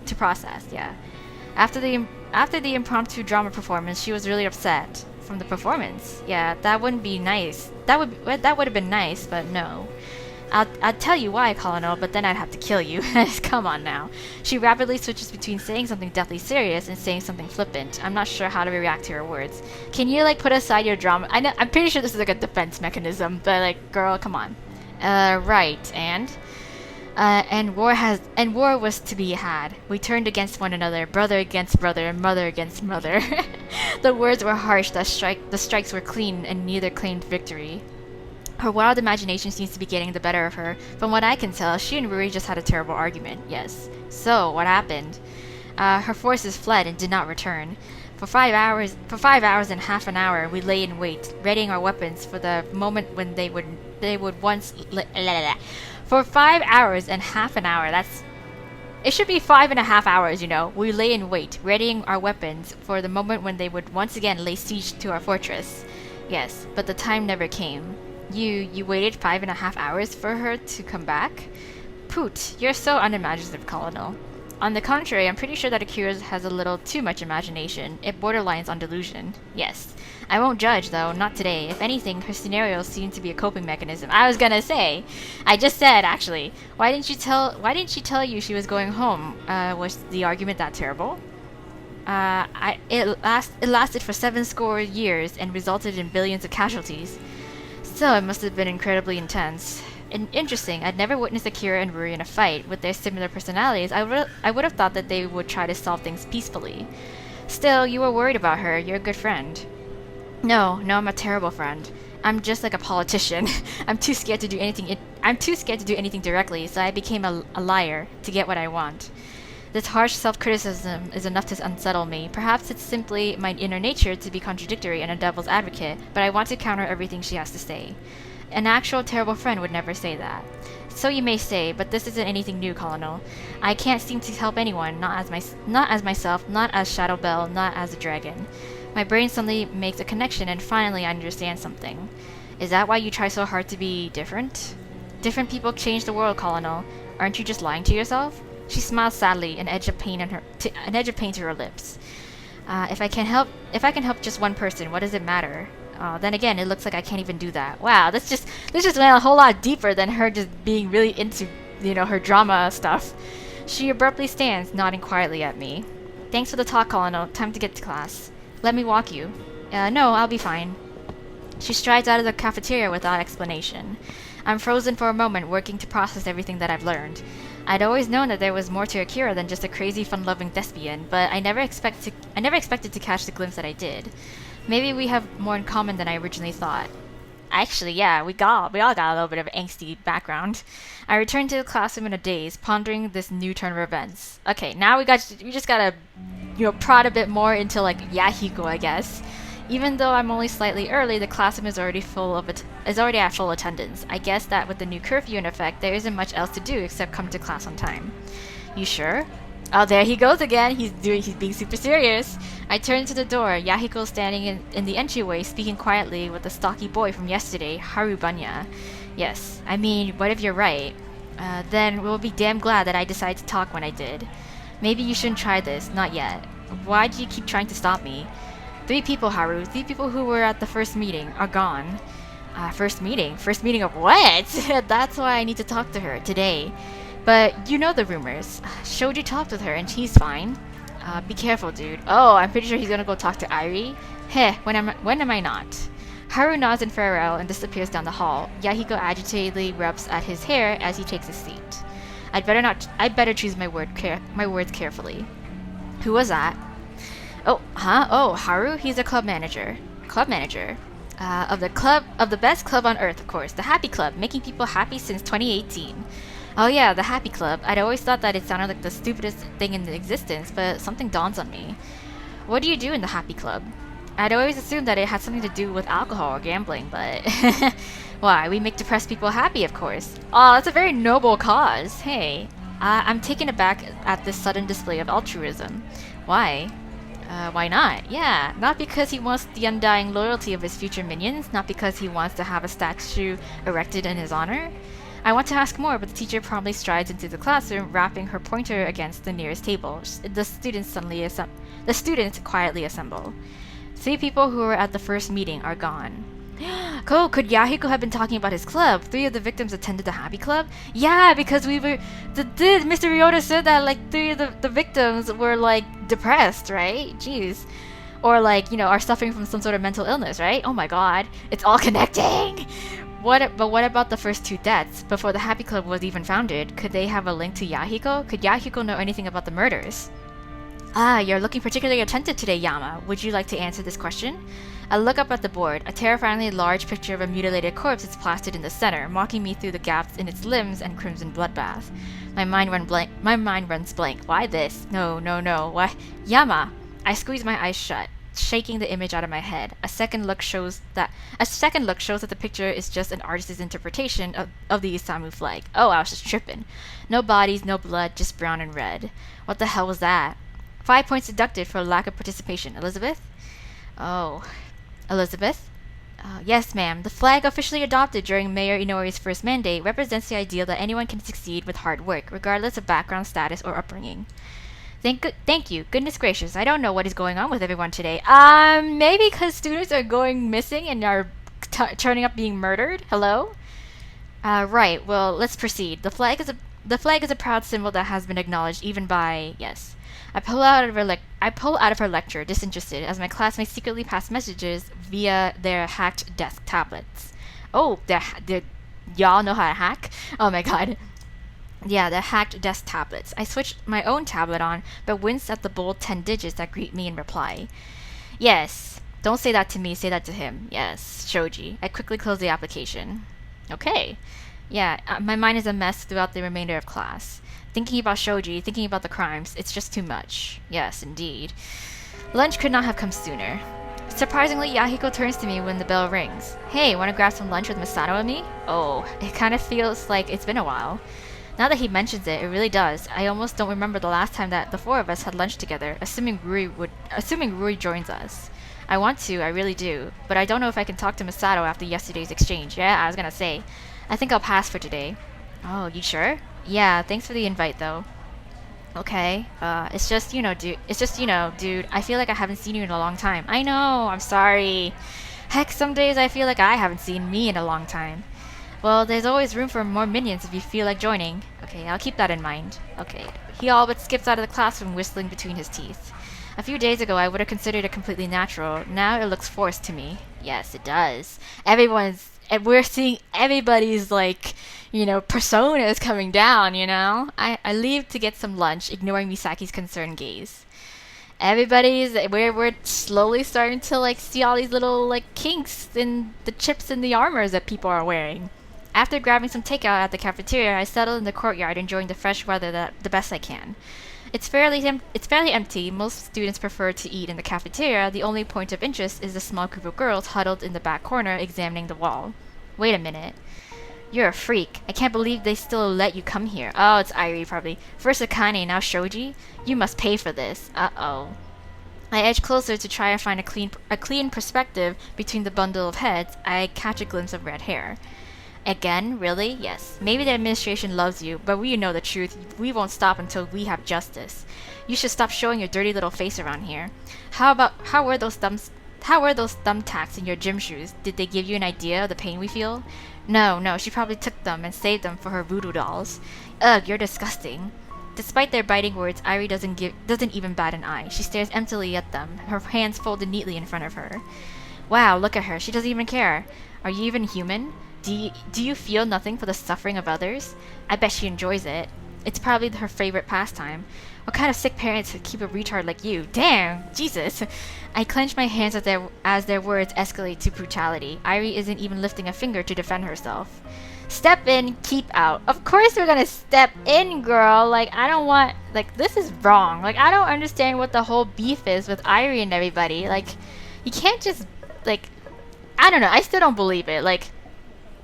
yeah. After the impromptu drama performance, she was really upset. From the performance? Yeah, that wouldn't be nice. That would have been nice, but no. I'd tell you why, Colonel, but then I'd have to kill you. Come on now. She rapidly switches between saying something deathly serious and saying something flippant. I'm not sure how to react to her words. Can you, like, put aside your drama? I'm pretty sure this is, like, a defense mechanism, but, like, girl, come on. Right, and war was to be had. We turned against one another, brother against brother, mother against mother. The words were harsh, the strikes were clean, and neither claimed victory. Her wild imagination seems to be getting the better of her. From what I can tell, she and Ruri just had a terrible argument, yes. So, what happened? Her forces fled and did not return. For 5 hours and half an hour, we lay in wait, readying our weapons for the moment when they would once... For 5 hours and half an hour, it should be 5.5 hours, you know. We lay in wait, readying our weapons for the moment when they would once again lay siege to our fortress. Yes, but the time never came. You waited 5.5 hours for her to come back? Poot, you're so unimaginative, Colonel. On the contrary, I'm pretty sure that Akira has a little too much imagination. It borderlines on delusion. Yes. I won't judge, though, not today. If anything, her scenarios seem to be a coping mechanism. I was gonna say. I just said, actually. Why didn't she tell you she was going home? Was the argument that terrible? It lasted for 70 years and resulted in billions of casualties. So it must have been incredibly intense. Interesting. I'd never witnessed Akira and Ruri in a fight. With their similar personalities, I would have thought that they would try to solve things peacefully. Still, you were worried about her. You're a good friend. No, I'm a terrible friend. I'm just like a politician. I'm too scared to do anything directly, so I became a liar to get what I want. This harsh self-criticism is enough to unsettle me. Perhaps it's simply my inner nature to be contradictory and a devil's advocate, but I want to counter everything she has to say. An actual terrible friend would never say that. So you may say, but this isn't anything new, Colonel. I can't seem to help anyone, not as myself, not as Shadow Bell, not as a dragon. My brain suddenly makes a connection, and finally I understand something. Is that why you try so hard to be different? Different people change the world, Colonel. Aren't you just lying to yourself? She smiled sadly, an edge of pain to her lips. If I can help just one person, what does it matter? Then again, it looks like I can't even do that. Wow, this just went a whole lot deeper than her just being really into, her drama stuff. She abruptly stands, nodding quietly at me. Thanks for the talk, Colonel. Time to get to class. Let me walk you. No, I'll be fine. She strides out of the cafeteria without explanation. I'm frozen for a moment, working to process everything that I've learned. I'd always known that there was more to Akira than just a crazy, fun-loving thespian, but I never expected to catch the glimpse that I did. Maybe we have more in common than I originally thought. Actually, yeah, we all got a little bit of angsty background. I returned to the classroom in a daze, pondering this new turn of events. Okay, now we just gotta, prod a bit more into like Yahiko, I guess. Even though I'm only slightly early, the classroom is already at full attendance. I guess that with the new curfew in effect, there isn't much else to do except come to class on time. You sure? Oh, there he goes again. He's being super serious. I turn to the door. Yahiko standing in the entryway, speaking quietly with the stocky boy from yesterday, Haru Banya. Yes, I mean, what if you're right? Then we'll be damn glad that I decided to talk when I did. Maybe you shouldn't try this, not yet. Why do you keep trying to stop me? 3 people, Haru. 3 people who were at the first meeting are gone. First meeting? First meeting of what? That's why I need to talk to her today. But you know the rumors. Shoji talked with her and she's fine. Be careful, dude. Oh, I'm pretty sure he's gonna go talk to Irie. Heh, when am I not? Haru nods in farewell and disappears down the hall. Yahiko agitatedly rubs at his hair as he takes his seat. I'd better choose my words carefully. Who was that? Oh, huh? Oh, Haru? He's a club manager. Club manager? Of the best club on earth, of course. The Happy Club, making people happy since 2018. Oh yeah, the Happy Club. I'd always thought that it sounded like the stupidest thing in existence, but something dawns on me. What do you do in the Happy Club? I'd always assumed that it had something to do with alcohol or gambling, but... Why, we make depressed people happy, of course. Oh, that's a very noble cause. Hey, I'm taken aback at this sudden display of altruism. Why? Why not? Yeah, not because he wants the undying loyalty of his future minions, not because he wants to have a statue erected in his honor. I want to ask more, but the teacher promptly strides into the classroom, rapping her pointer against the nearest table. The students quietly assemble. 3 people who were at the first meeting are gone. Could Yahiko have been talking about his club? 3 of the victims attended the Happy Club? Yeah, because Mr. Ryota said that like 3 of the victims were like depressed, right? Jeez. Or like, are suffering from some sort of mental illness, right? Oh my god, it's all connecting! But what about the first 2 deaths? Before the Happy Club was even founded, could they have a link to Yahiko? Could Yahiko know anything about the murders? Ah, you're looking particularly attentive today, Yama. Would you like to answer this question? I look up at the board. A terrifyingly large picture of a mutilated corpse is plastered in the center, mocking me through the gaps in its limbs and crimson bloodbath. My mind runs blank. Why this? No. Why? Yama! I squeeze my eyes shut, shaking the image out of my head. A second look shows that the picture is just an artist's interpretation of the Isamu flag. Oh, I was just tripping. No bodies, no blood, just brown and red. What the hell was that? 5 points deducted for lack of participation. Elizabeth? Oh. Elizabeth? Yes, ma'am. The flag officially adopted during Mayor Inori's first mandate represents the ideal that anyone can succeed with hard work, regardless of background, status, or upbringing. Thank you. Goodness gracious, I don't know what is going on with everyone today. Maybe because students are going missing and are turning up being murdered. Hello. Right. Well, let's proceed. The flag is a proud symbol that has been acknowledged even by yes. I pull out of her lecture, disinterested, as my classmates secretly pass messages via their hacked desk tablets. Oh, y'all know how to hack? Oh my god. Yeah, they're hacked desk tablets. I switched my own tablet on, but winced at the bold 10 digits that greet me in reply. Yes. Don't say that to me, say that to him. Yes, Shoji. I quickly closed the application. Okay. Yeah, my mind is a mess throughout the remainder of class. Thinking about Shoji, thinking about the crimes, it's just too much. Yes, indeed. Lunch could not have come sooner. Surprisingly, Yahiko turns to me when the bell rings. Hey, wanna grab some lunch with Masato and me? Oh, it kinda feels like it's been a while. Now that he mentions it, it really does. I almost don't remember the last time that the four of us had lunch together, assuming Rui joins us. I want to, I really do, but I don't know if I can talk to Masato after yesterday's exchange. Yeah, I was gonna say. I think I'll pass for today. Oh, you sure? Yeah, thanks for the invite though. Okay, it's just, dude, I feel like I haven't seen you in a long time. I know, I'm sorry. Heck, some days I feel like I haven't seen me in a long time. Well, there's always room for more minions if you feel like joining. Okay, I'll keep that in mind. Okay, he all but skips out of the classroom whistling between his teeth. A few days ago, I would have considered it completely natural. Now it looks forced to me. Yes, it does. We're seeing everybody's, personas coming down, you know? I leave to get some lunch, ignoring Misaki's concerned gaze. We're slowly starting to, see all these little, kinks in the chips in the armors that people are wearing. After grabbing some takeout at the cafeteria, I settle in the courtyard, enjoying the fresh weather the best I can. It's fairly empty. Most students prefer to eat in the cafeteria. The only point of interest is the small group of girls huddled in the back corner examining the wall. Wait a minute. You're a freak. I can't believe they still let you come here. Oh, it's Irie, probably. First Akane, now Shoji? You must pay for this. Uh-oh. I edge closer to try and find a clean perspective between the bundle of heads. I catch a glimpse of red hair. Again? Really? Yes. Maybe the administration loves you, but we know the truth. We won't stop until we have justice. You should stop showing your dirty little face around here. How were those thumbtacks in your gym shoes? Did they give you an idea of the pain we feel? No, she probably took them and saved them for her voodoo dolls. Ugh, you're disgusting. Despite their biting words, Irie doesn't even bat an eye. She stares emptily at them, her hands folded neatly in front of her. Wow, look at her. She doesn't even care. Are you even human? Do you feel nothing for the suffering of others? I bet she enjoys it. It's probably her favorite pastime. What kind of sick parents would keep a retard like you? Damn! Jesus! I clench my hands as their words escalate to brutality. Irie isn't even lifting a finger to defend herself. Step in, keep out. Of course we're gonna step in, girl. I don't want... this is wrong. I don't understand what the whole beef is with Irie and everybody. You can't just, I don't know. I still don't believe it.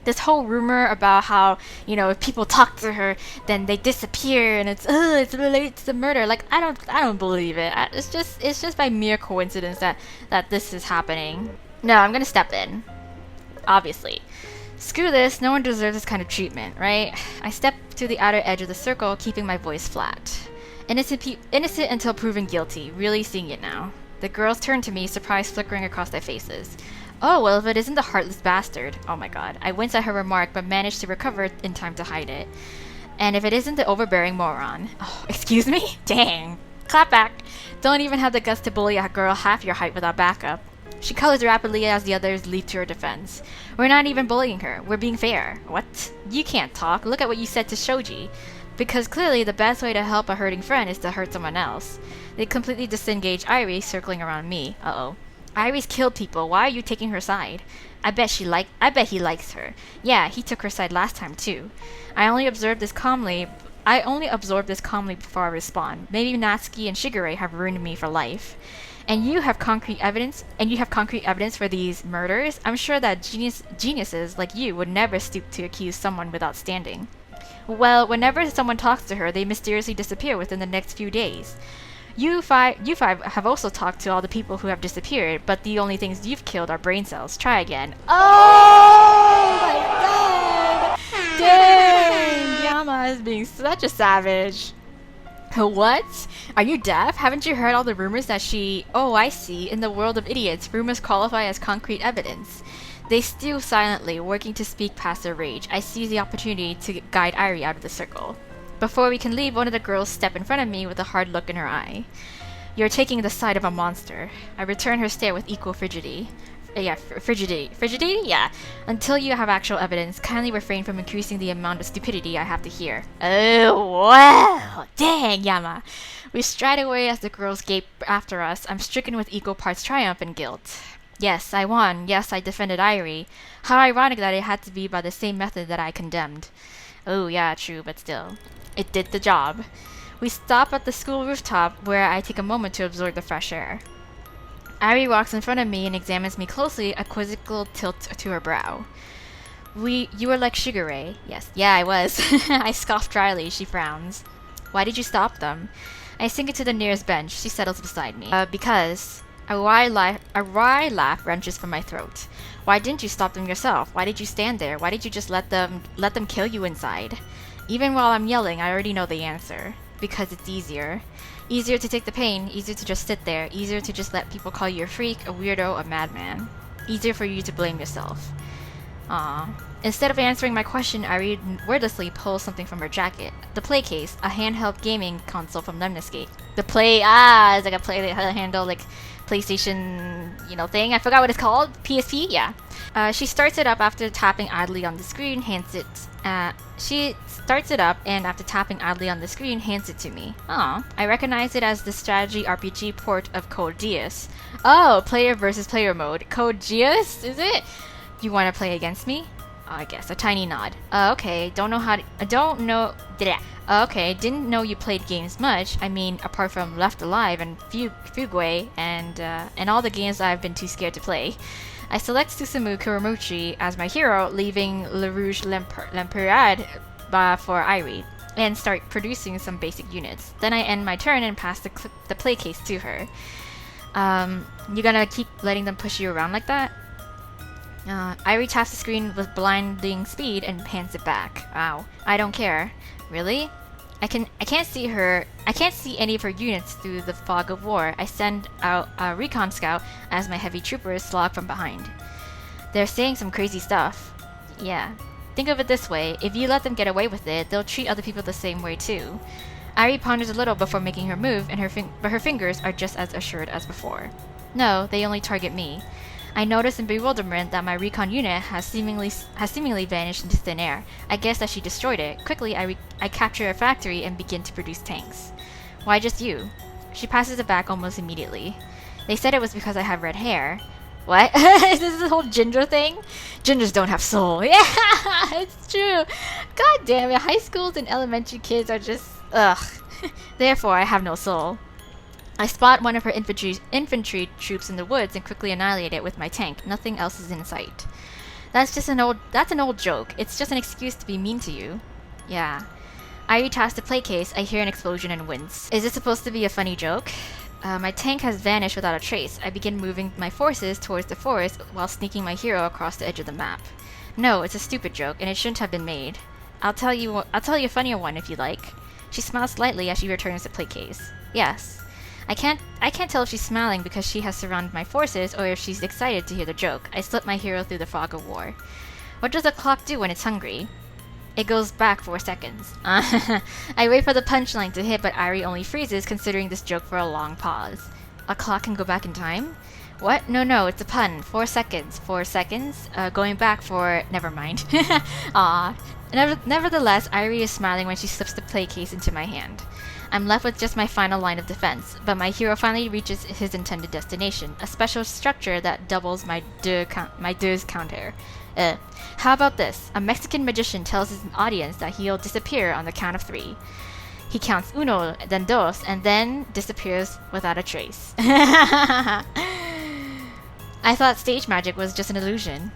This whole rumor about how, if people talk to her, then they disappear and it's related to the murder. I don't believe it. It's just by mere coincidence that this is happening. No, I'm gonna step in. Obviously. Screw this, no one deserves this kind of treatment, right? I step to the outer edge of the circle, keeping my voice flat. Innocent until proven guilty, really seeing it now. The girls turn to me, surprise flickering across their faces. Oh, well, if it isn't the heartless bastard. Oh my god. I wince at her remark, but manage to recover in time to hide it. And if it isn't the overbearing moron. Oh, excuse me? Dang. Clap back. Don't even have the guts to bully a girl half your height without backup. She colors rapidly as the others leap to her defense. We're not even bullying her. We're being fair. What? You can't talk. Look at what you said to Shoji. Because clearly the best way to help a hurting friend is to hurt someone else. They completely disengage Irie, circling around me. Uh-oh. Irie's killed people. Why are you taking her side? I bet he likes her. Yeah, he took her side last time too. I only absorbed this calmly before I respond. Maybe Natsuki and Shigure have ruined me for life. And you have concrete evidence for these murders? I'm sure that geniuses like you would never stoop to accuse someone without standing. Well, whenever someone talks to her, they mysteriously disappear within the next few days. You five have also talked to all the people who have disappeared, but the only things you've killed are brain cells. Try again. Oh my god! Dang! Yama is being such a savage. What? Are you deaf? Haven't you heard all the rumors that she... Oh, I see. In the world of idiots, rumors qualify as concrete evidence. They stew silently, working to speak past their rage. I seize the opportunity to guide Irie out of the circle. Before we can leave, one of the girls step in front of me with a hard look in her eye. You're taking the side of a monster. I return her stare with equal frigidity. Frigidity? Yeah. Until you have actual evidence, kindly refrain from increasing the amount of stupidity I have to hear. Oh, wow! Dang, Yama! We stride away as the girls gape after us. I'm stricken with equal parts triumph and guilt. Yes, I won. Yes, I defended Irie. How ironic that it had to be by the same method that I condemned. Oh, yeah, true, but still. It did the job. We stop at the school rooftop, where I take a moment to absorb the fresh air. Irie walks in front of me and examines me closely, a quizzical tilt to her brow. You were like Sugar Ray. Yes, yeah, I was. I scoff dryly. She frowns. Why did you stop them? I sink into the nearest bench. She settles beside me. Because... A wry laugh wrenches from my throat. Why didn't you stop them yourself? Why did you stand there? Why did you just let them kill you inside? Even while I'm yelling, I already know the answer. Because it's easier. Easier to take the pain, easier to just sit there, easier to just let people call you a freak, a weirdo, a madman. Easier for you to blame yourself. Aww. Instead of answering my question, Irie wordlessly pulls something from her jacket. The play case, a handheld gaming console from Lemniscate. It's like a play handle, like PlayStation, thing. I forgot what it's called. PSP? Yeah. She starts it up after tapping idly on the screen, She starts it up and after tapping idly on the screen, hands it to me. Aw. I recognize it as the strategy RPG port of Code Geass. Oh, player versus player mode. Code Geass, is it? You want to play against me? I guess. A tiny nod. Okay. Okay, didn't know you played games much. I mean, apart from Left Alive and Fugway and all the games I've been too scared to play. I select Susumu Kuramochi as my hero, leaving Le Rouge L'Emperade for Irie, and start producing some basic units. Then I end my turn and pass the play case to her. You gonna keep letting them push you around like that? Irie taps the screen with blinding speed and hands it back. Wow. I don't care. Really? I can't see any of her units through the fog of war. I send out a recon scout as my heavy troopers slog from behind. They're saying some crazy stuff. Yeah. Think of it this way. If you let them get away with it, they'll treat other people the same way too. Irie ponders a little before making her move, and but her fingers are just as assured as before. No, they only target me. I notice in bewilderment that my recon unit has seemingly vanished into thin air. I guess that she destroyed it. Quickly, I capture a factory and begin to produce tanks. Why just you? She passes it back almost immediately. They said it was because I have red hair. What? Is this the whole ginger thing? Gingers don't have soul. Yeah, it's true. God damn it, high schools and elementary kids are just... ugh. Therefore, I have no soul. I spot one of her infantry troops in the woods and quickly annihilate it with my tank. Nothing else is in sight. That's an old joke. It's just an excuse to be mean to you. Yeah. I retast the play case. I hear an explosion and wince. Is this supposed to be a funny joke? My tank has vanished without a trace. I begin moving my forces towards the forest while sneaking my hero across the edge of the map. No, it's a stupid joke, and it shouldn't have been made. I'll tell you a funnier one if you like. She smiles slightly as she returns the play case. Yes. I can't tell if she's smiling because she has surrounded my forces or if she's excited to hear the joke. I slip my hero through the fog of war. What does a clock do when it's hungry? It goes back 4 seconds. I wait for the punchline to hit, but Irie only freezes, considering this joke for a long pause. A clock can go back in time? What? No, it's a pun. 4 seconds. 4 seconds? Going back for... Never mind. Aw. Nevertheless, Irie is smiling when she slips the play case into my hand. I'm left with just my final line of defense, but my hero finally reaches his intended destination, a special structure that doubles my deux counter. How about this? A Mexican magician tells his audience that he'll disappear on the count of 3. He counts uno, then dos, and then disappears without a trace. I thought stage magic was just an illusion.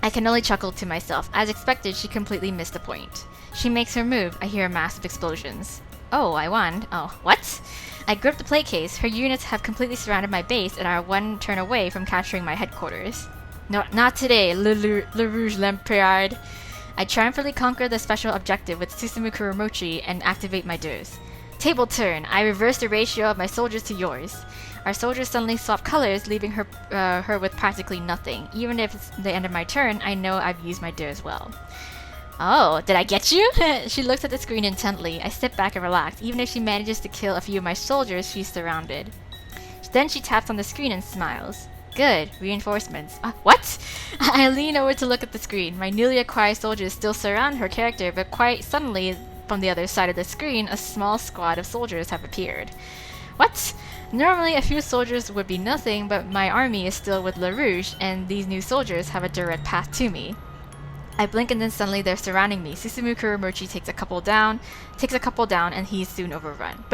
I can only chuckle to myself. As expected, she completely missed the point. She makes her move. I hear massive explosions. Oh, I won. Oh, what? I grip the plate case. Her units have completely surrounded my base and are one turn away from capturing my headquarters. No, not today, Le Rouge Lamprade. I triumphantly conquer the special objective with Susumu Kuromochi and activate my deux. Table turn. I reverse the ratio of my soldiers to yours. Our soldiers suddenly swap colors, leaving her with practically nothing. Even if it's the end of my turn, I know I've used my deux well. Oh, did I get you? She looks at the screen intently. I step back and relax. Even if she manages to kill a few of my soldiers, she's surrounded. Then she taps on the screen and smiles. Good. Reinforcements. What? I lean over to look at the screen. My newly acquired soldiers still surround her character, but quite suddenly, from the other side of the screen, a small squad of soldiers have appeared. What? Normally, a few soldiers would be nothing, but my army is still with Le Rouge, and these new soldiers have a direct path to me. I blink and then suddenly they're surrounding me. Susumu Kuromochi takes a couple down, and he's soon overrun.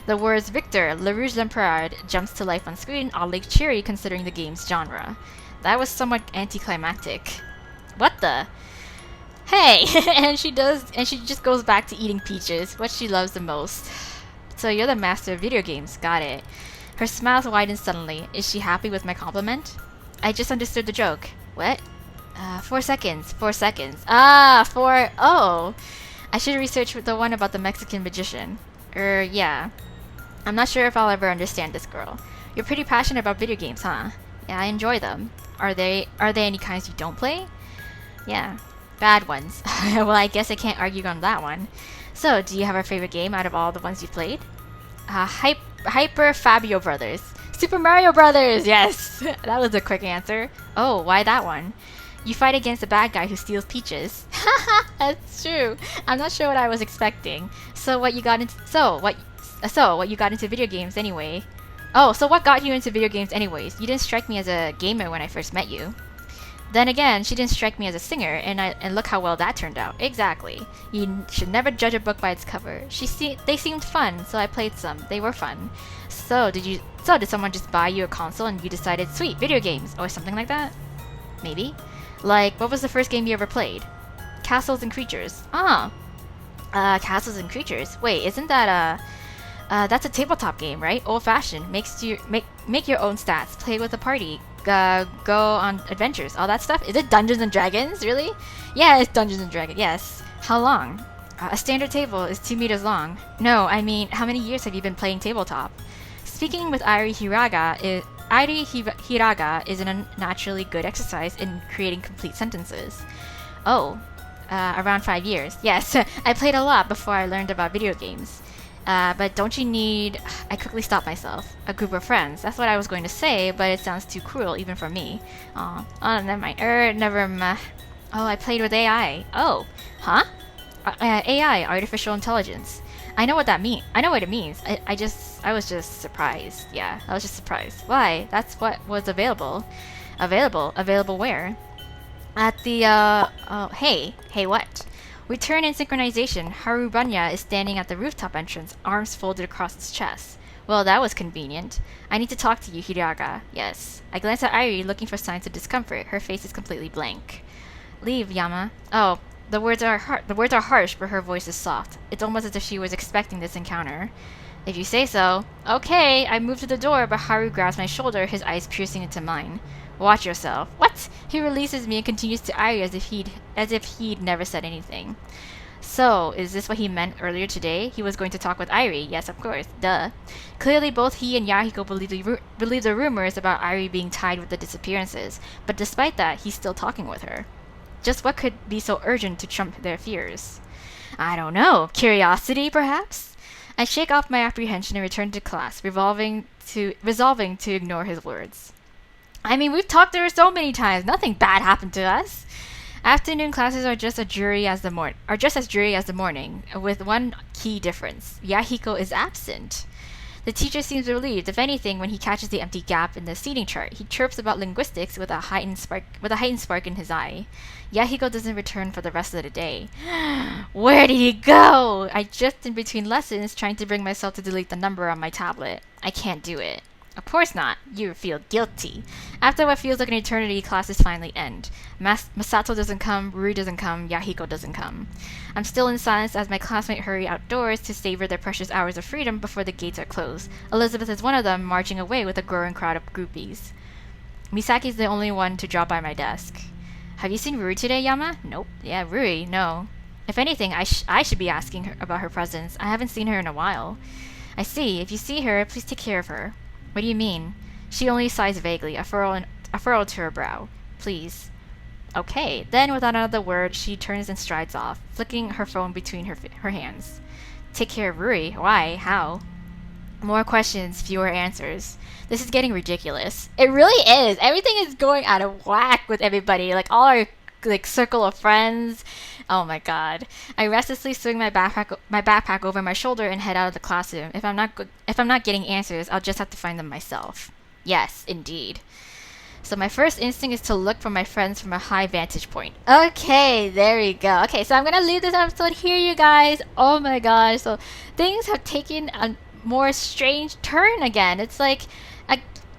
The words Victor, Le Rouge Lamprade jumps to life on screen, oddly cheery considering the game's genre. That was somewhat anticlimactic. What the? Hey! and she just goes back to eating peaches, what she loves the most. So you're the master of video games, got it. Her smile widens suddenly. Is she happy with my compliment? I just understood the joke. What? 4 seconds. Oh! I should research the one about the Mexican magician. Yeah. I'm not sure if I'll ever understand this girl. You're pretty passionate about video games, huh? Yeah, I enjoy them. Are they any kinds you don't play? Yeah. Bad ones. Well, I guess I can't argue on that one. So, do you have a favorite game out of all the ones you played? Hyper Fabio Brothers. Super Mario Brothers! Yes! That was a quick answer. Oh, why that one? You fight against a bad guy who steals peaches. Haha, that's true. I'm not sure what I was expecting. So what you got into video games anyway? Oh, so what got you into video games anyways? You didn't strike me as a gamer when I first met you. Then again, she didn't strike me as a singer, and look how well that turned out. Exactly. You should never judge a book by its cover. They seemed fun, so I played some. They were fun. So did someone just buy you a console and you decided, sweet, video games, or something like that? Maybe. Like, what was the first game you ever played? Castles and Creatures. Castles and Creatures. Wait, isn't that that's a tabletop game, right? Old-fashioned. Make your own stats. Play with a party. Go on adventures. All that stuff. Is it Dungeons and Dragons? Really? Yeah, it's Dungeons and Dragons. Yes. How long? A standard table is 2 meters long. No, I mean, how many years have you been playing tabletop? Speaking with Airi Hiraga is a naturally good exercise in creating complete sentences. Oh, around 5 years. Yes, I played a lot before I learned about video games. But don't you need... I quickly stopped myself. A group of friends. That's what I was going to say, but it sounds too cruel, even for me. Oh, never mind. Never mind. Oh, I played with AI. Oh, huh? AI, artificial intelligence. I know what that means. I know what it means. I was just surprised. Yeah, I was just surprised. Why? That's what was available. Available where? At the, Hey, what? We turn in synchronization. Harubanya is standing at the rooftop entrance, arms folded across his chest. Well, that was convenient. I need to talk to you, Hiraga. Yes. I glance at Airi, looking for signs of discomfort. Her face is completely blank. Leave, Yama. Oh, the words are harsh, but her voice is soft. It's almost as if she was expecting this encounter. If you say so. Okay, I move to the door, but Haru grabs my shoulder, his eyes piercing into mine. Watch yourself. What? He releases me and continues to Airi as if he'd never said anything. So, is this what he meant earlier today? He was going to talk with Airi. Yes, of course. Duh. Clearly, both he and Yahiko believe the rumors about Airi being tied with the disappearances, but despite that, he's still talking with her. Just what could be so urgent to trump their fears? I don't know. Curiosity, perhaps? I shake off my apprehension and return to class, resolving to ignore his words. I mean, we've talked to her so many times. Nothing bad happened to us. Afternoon classes are just as dreary as the morning, with one key difference. Yahiko is absent. The teacher seems relieved. If anything, when he catches the empty gap in the seating chart, he chirps about linguistics with a heightened spark in his eye. Yahiko doesn't return for the rest of the day. Where did he go? I drift in between lessons, trying to bring myself to delete the number on my tablet. I can't do it. Of course not. You feel guilty. After what feels like an eternity, classes finally end. Masato doesn't come, Rui doesn't come, Yahiko doesn't come. I'm still in silence as my classmates hurry outdoors to savor their precious hours of freedom before the gates are closed. Elizabeth is one of them, marching away with a growing crowd of groupies. Misaki's the only one to drop by my desk. Have you seen Rui today, Yama? Nope. Yeah, Rui, no. If anything, I should be asking her about her presence. I haven't seen her in a while. I see. If you see her, please take care of her. What do you mean? She only sighs vaguely, a furrow to her brow. Please. Okay. Then, without another word, she turns and strides off, flicking her phone between her hands. Take care of Rui? Why? How? More questions, fewer answers. This is getting ridiculous. It really is. Everything is going out of whack with everybody. Like, all our circle of friends. Oh my god. I restlessly swing my backpack over my shoulder and head out of the classroom. If I'm not getting answers, I'll just have to find them myself. Yes, indeed. So my first instinct is to look for my friends from a high vantage point. Okay, there we go. Okay, so I'm gonna leave this episode here, you guys. Oh my gosh. So things have taken a more strange turn again. It's like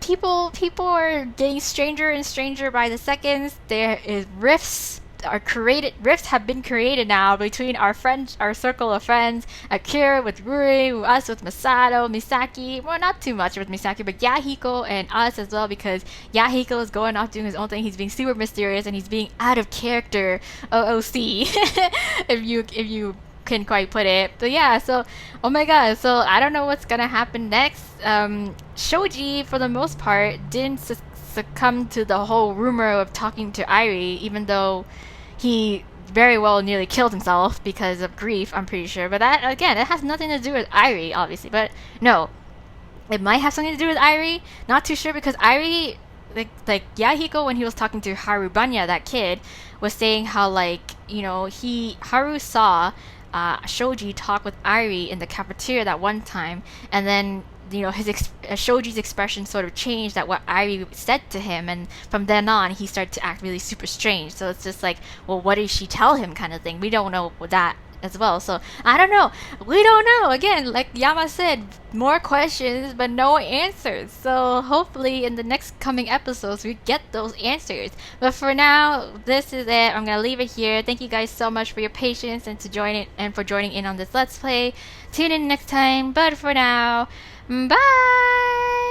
people are getting stranger and stranger by the seconds. There is rifts have been created now between our circle of friends, Akira with Ruri, us with Masato, Misaki, well, not too much with Misaki, but Yahiko and us as well, because Yahiko is going off doing his own thing. He's being super mysterious and he's being out of character OOC if you can quite put it. But yeah, so oh my god, so I don't know what's gonna happen next. Shoji, for the most part, didn't succumb to the whole rumor of talking to Irie, even though he very well nearly killed himself because of grief, I'm pretty sure. But that, again, it has nothing to do with Irie, obviously. But no, it might have something to do with Irie. Not too sure, because Irie, like Yahiko, when he was talking to Harubanya, that kid, was saying how, like, you know, Haru saw Shoji talk with Irie in the cafeteria that one time, and then, you know, Shoji's expression sort of changed at what Irie said to him, and from then on he started to act really super strange. So it's just like, well, what did she tell him, kind of thing. We don't know that as well, so I don't know. We don't know. Again, like Yama said, more questions but no answers. So hopefully in the next coming episodes we get those answers. But for now, this is it. I'm gonna leave it here. Thank you guys so much for your patience and for joining in on this Let's Play. Tune in next time. But for now, bye.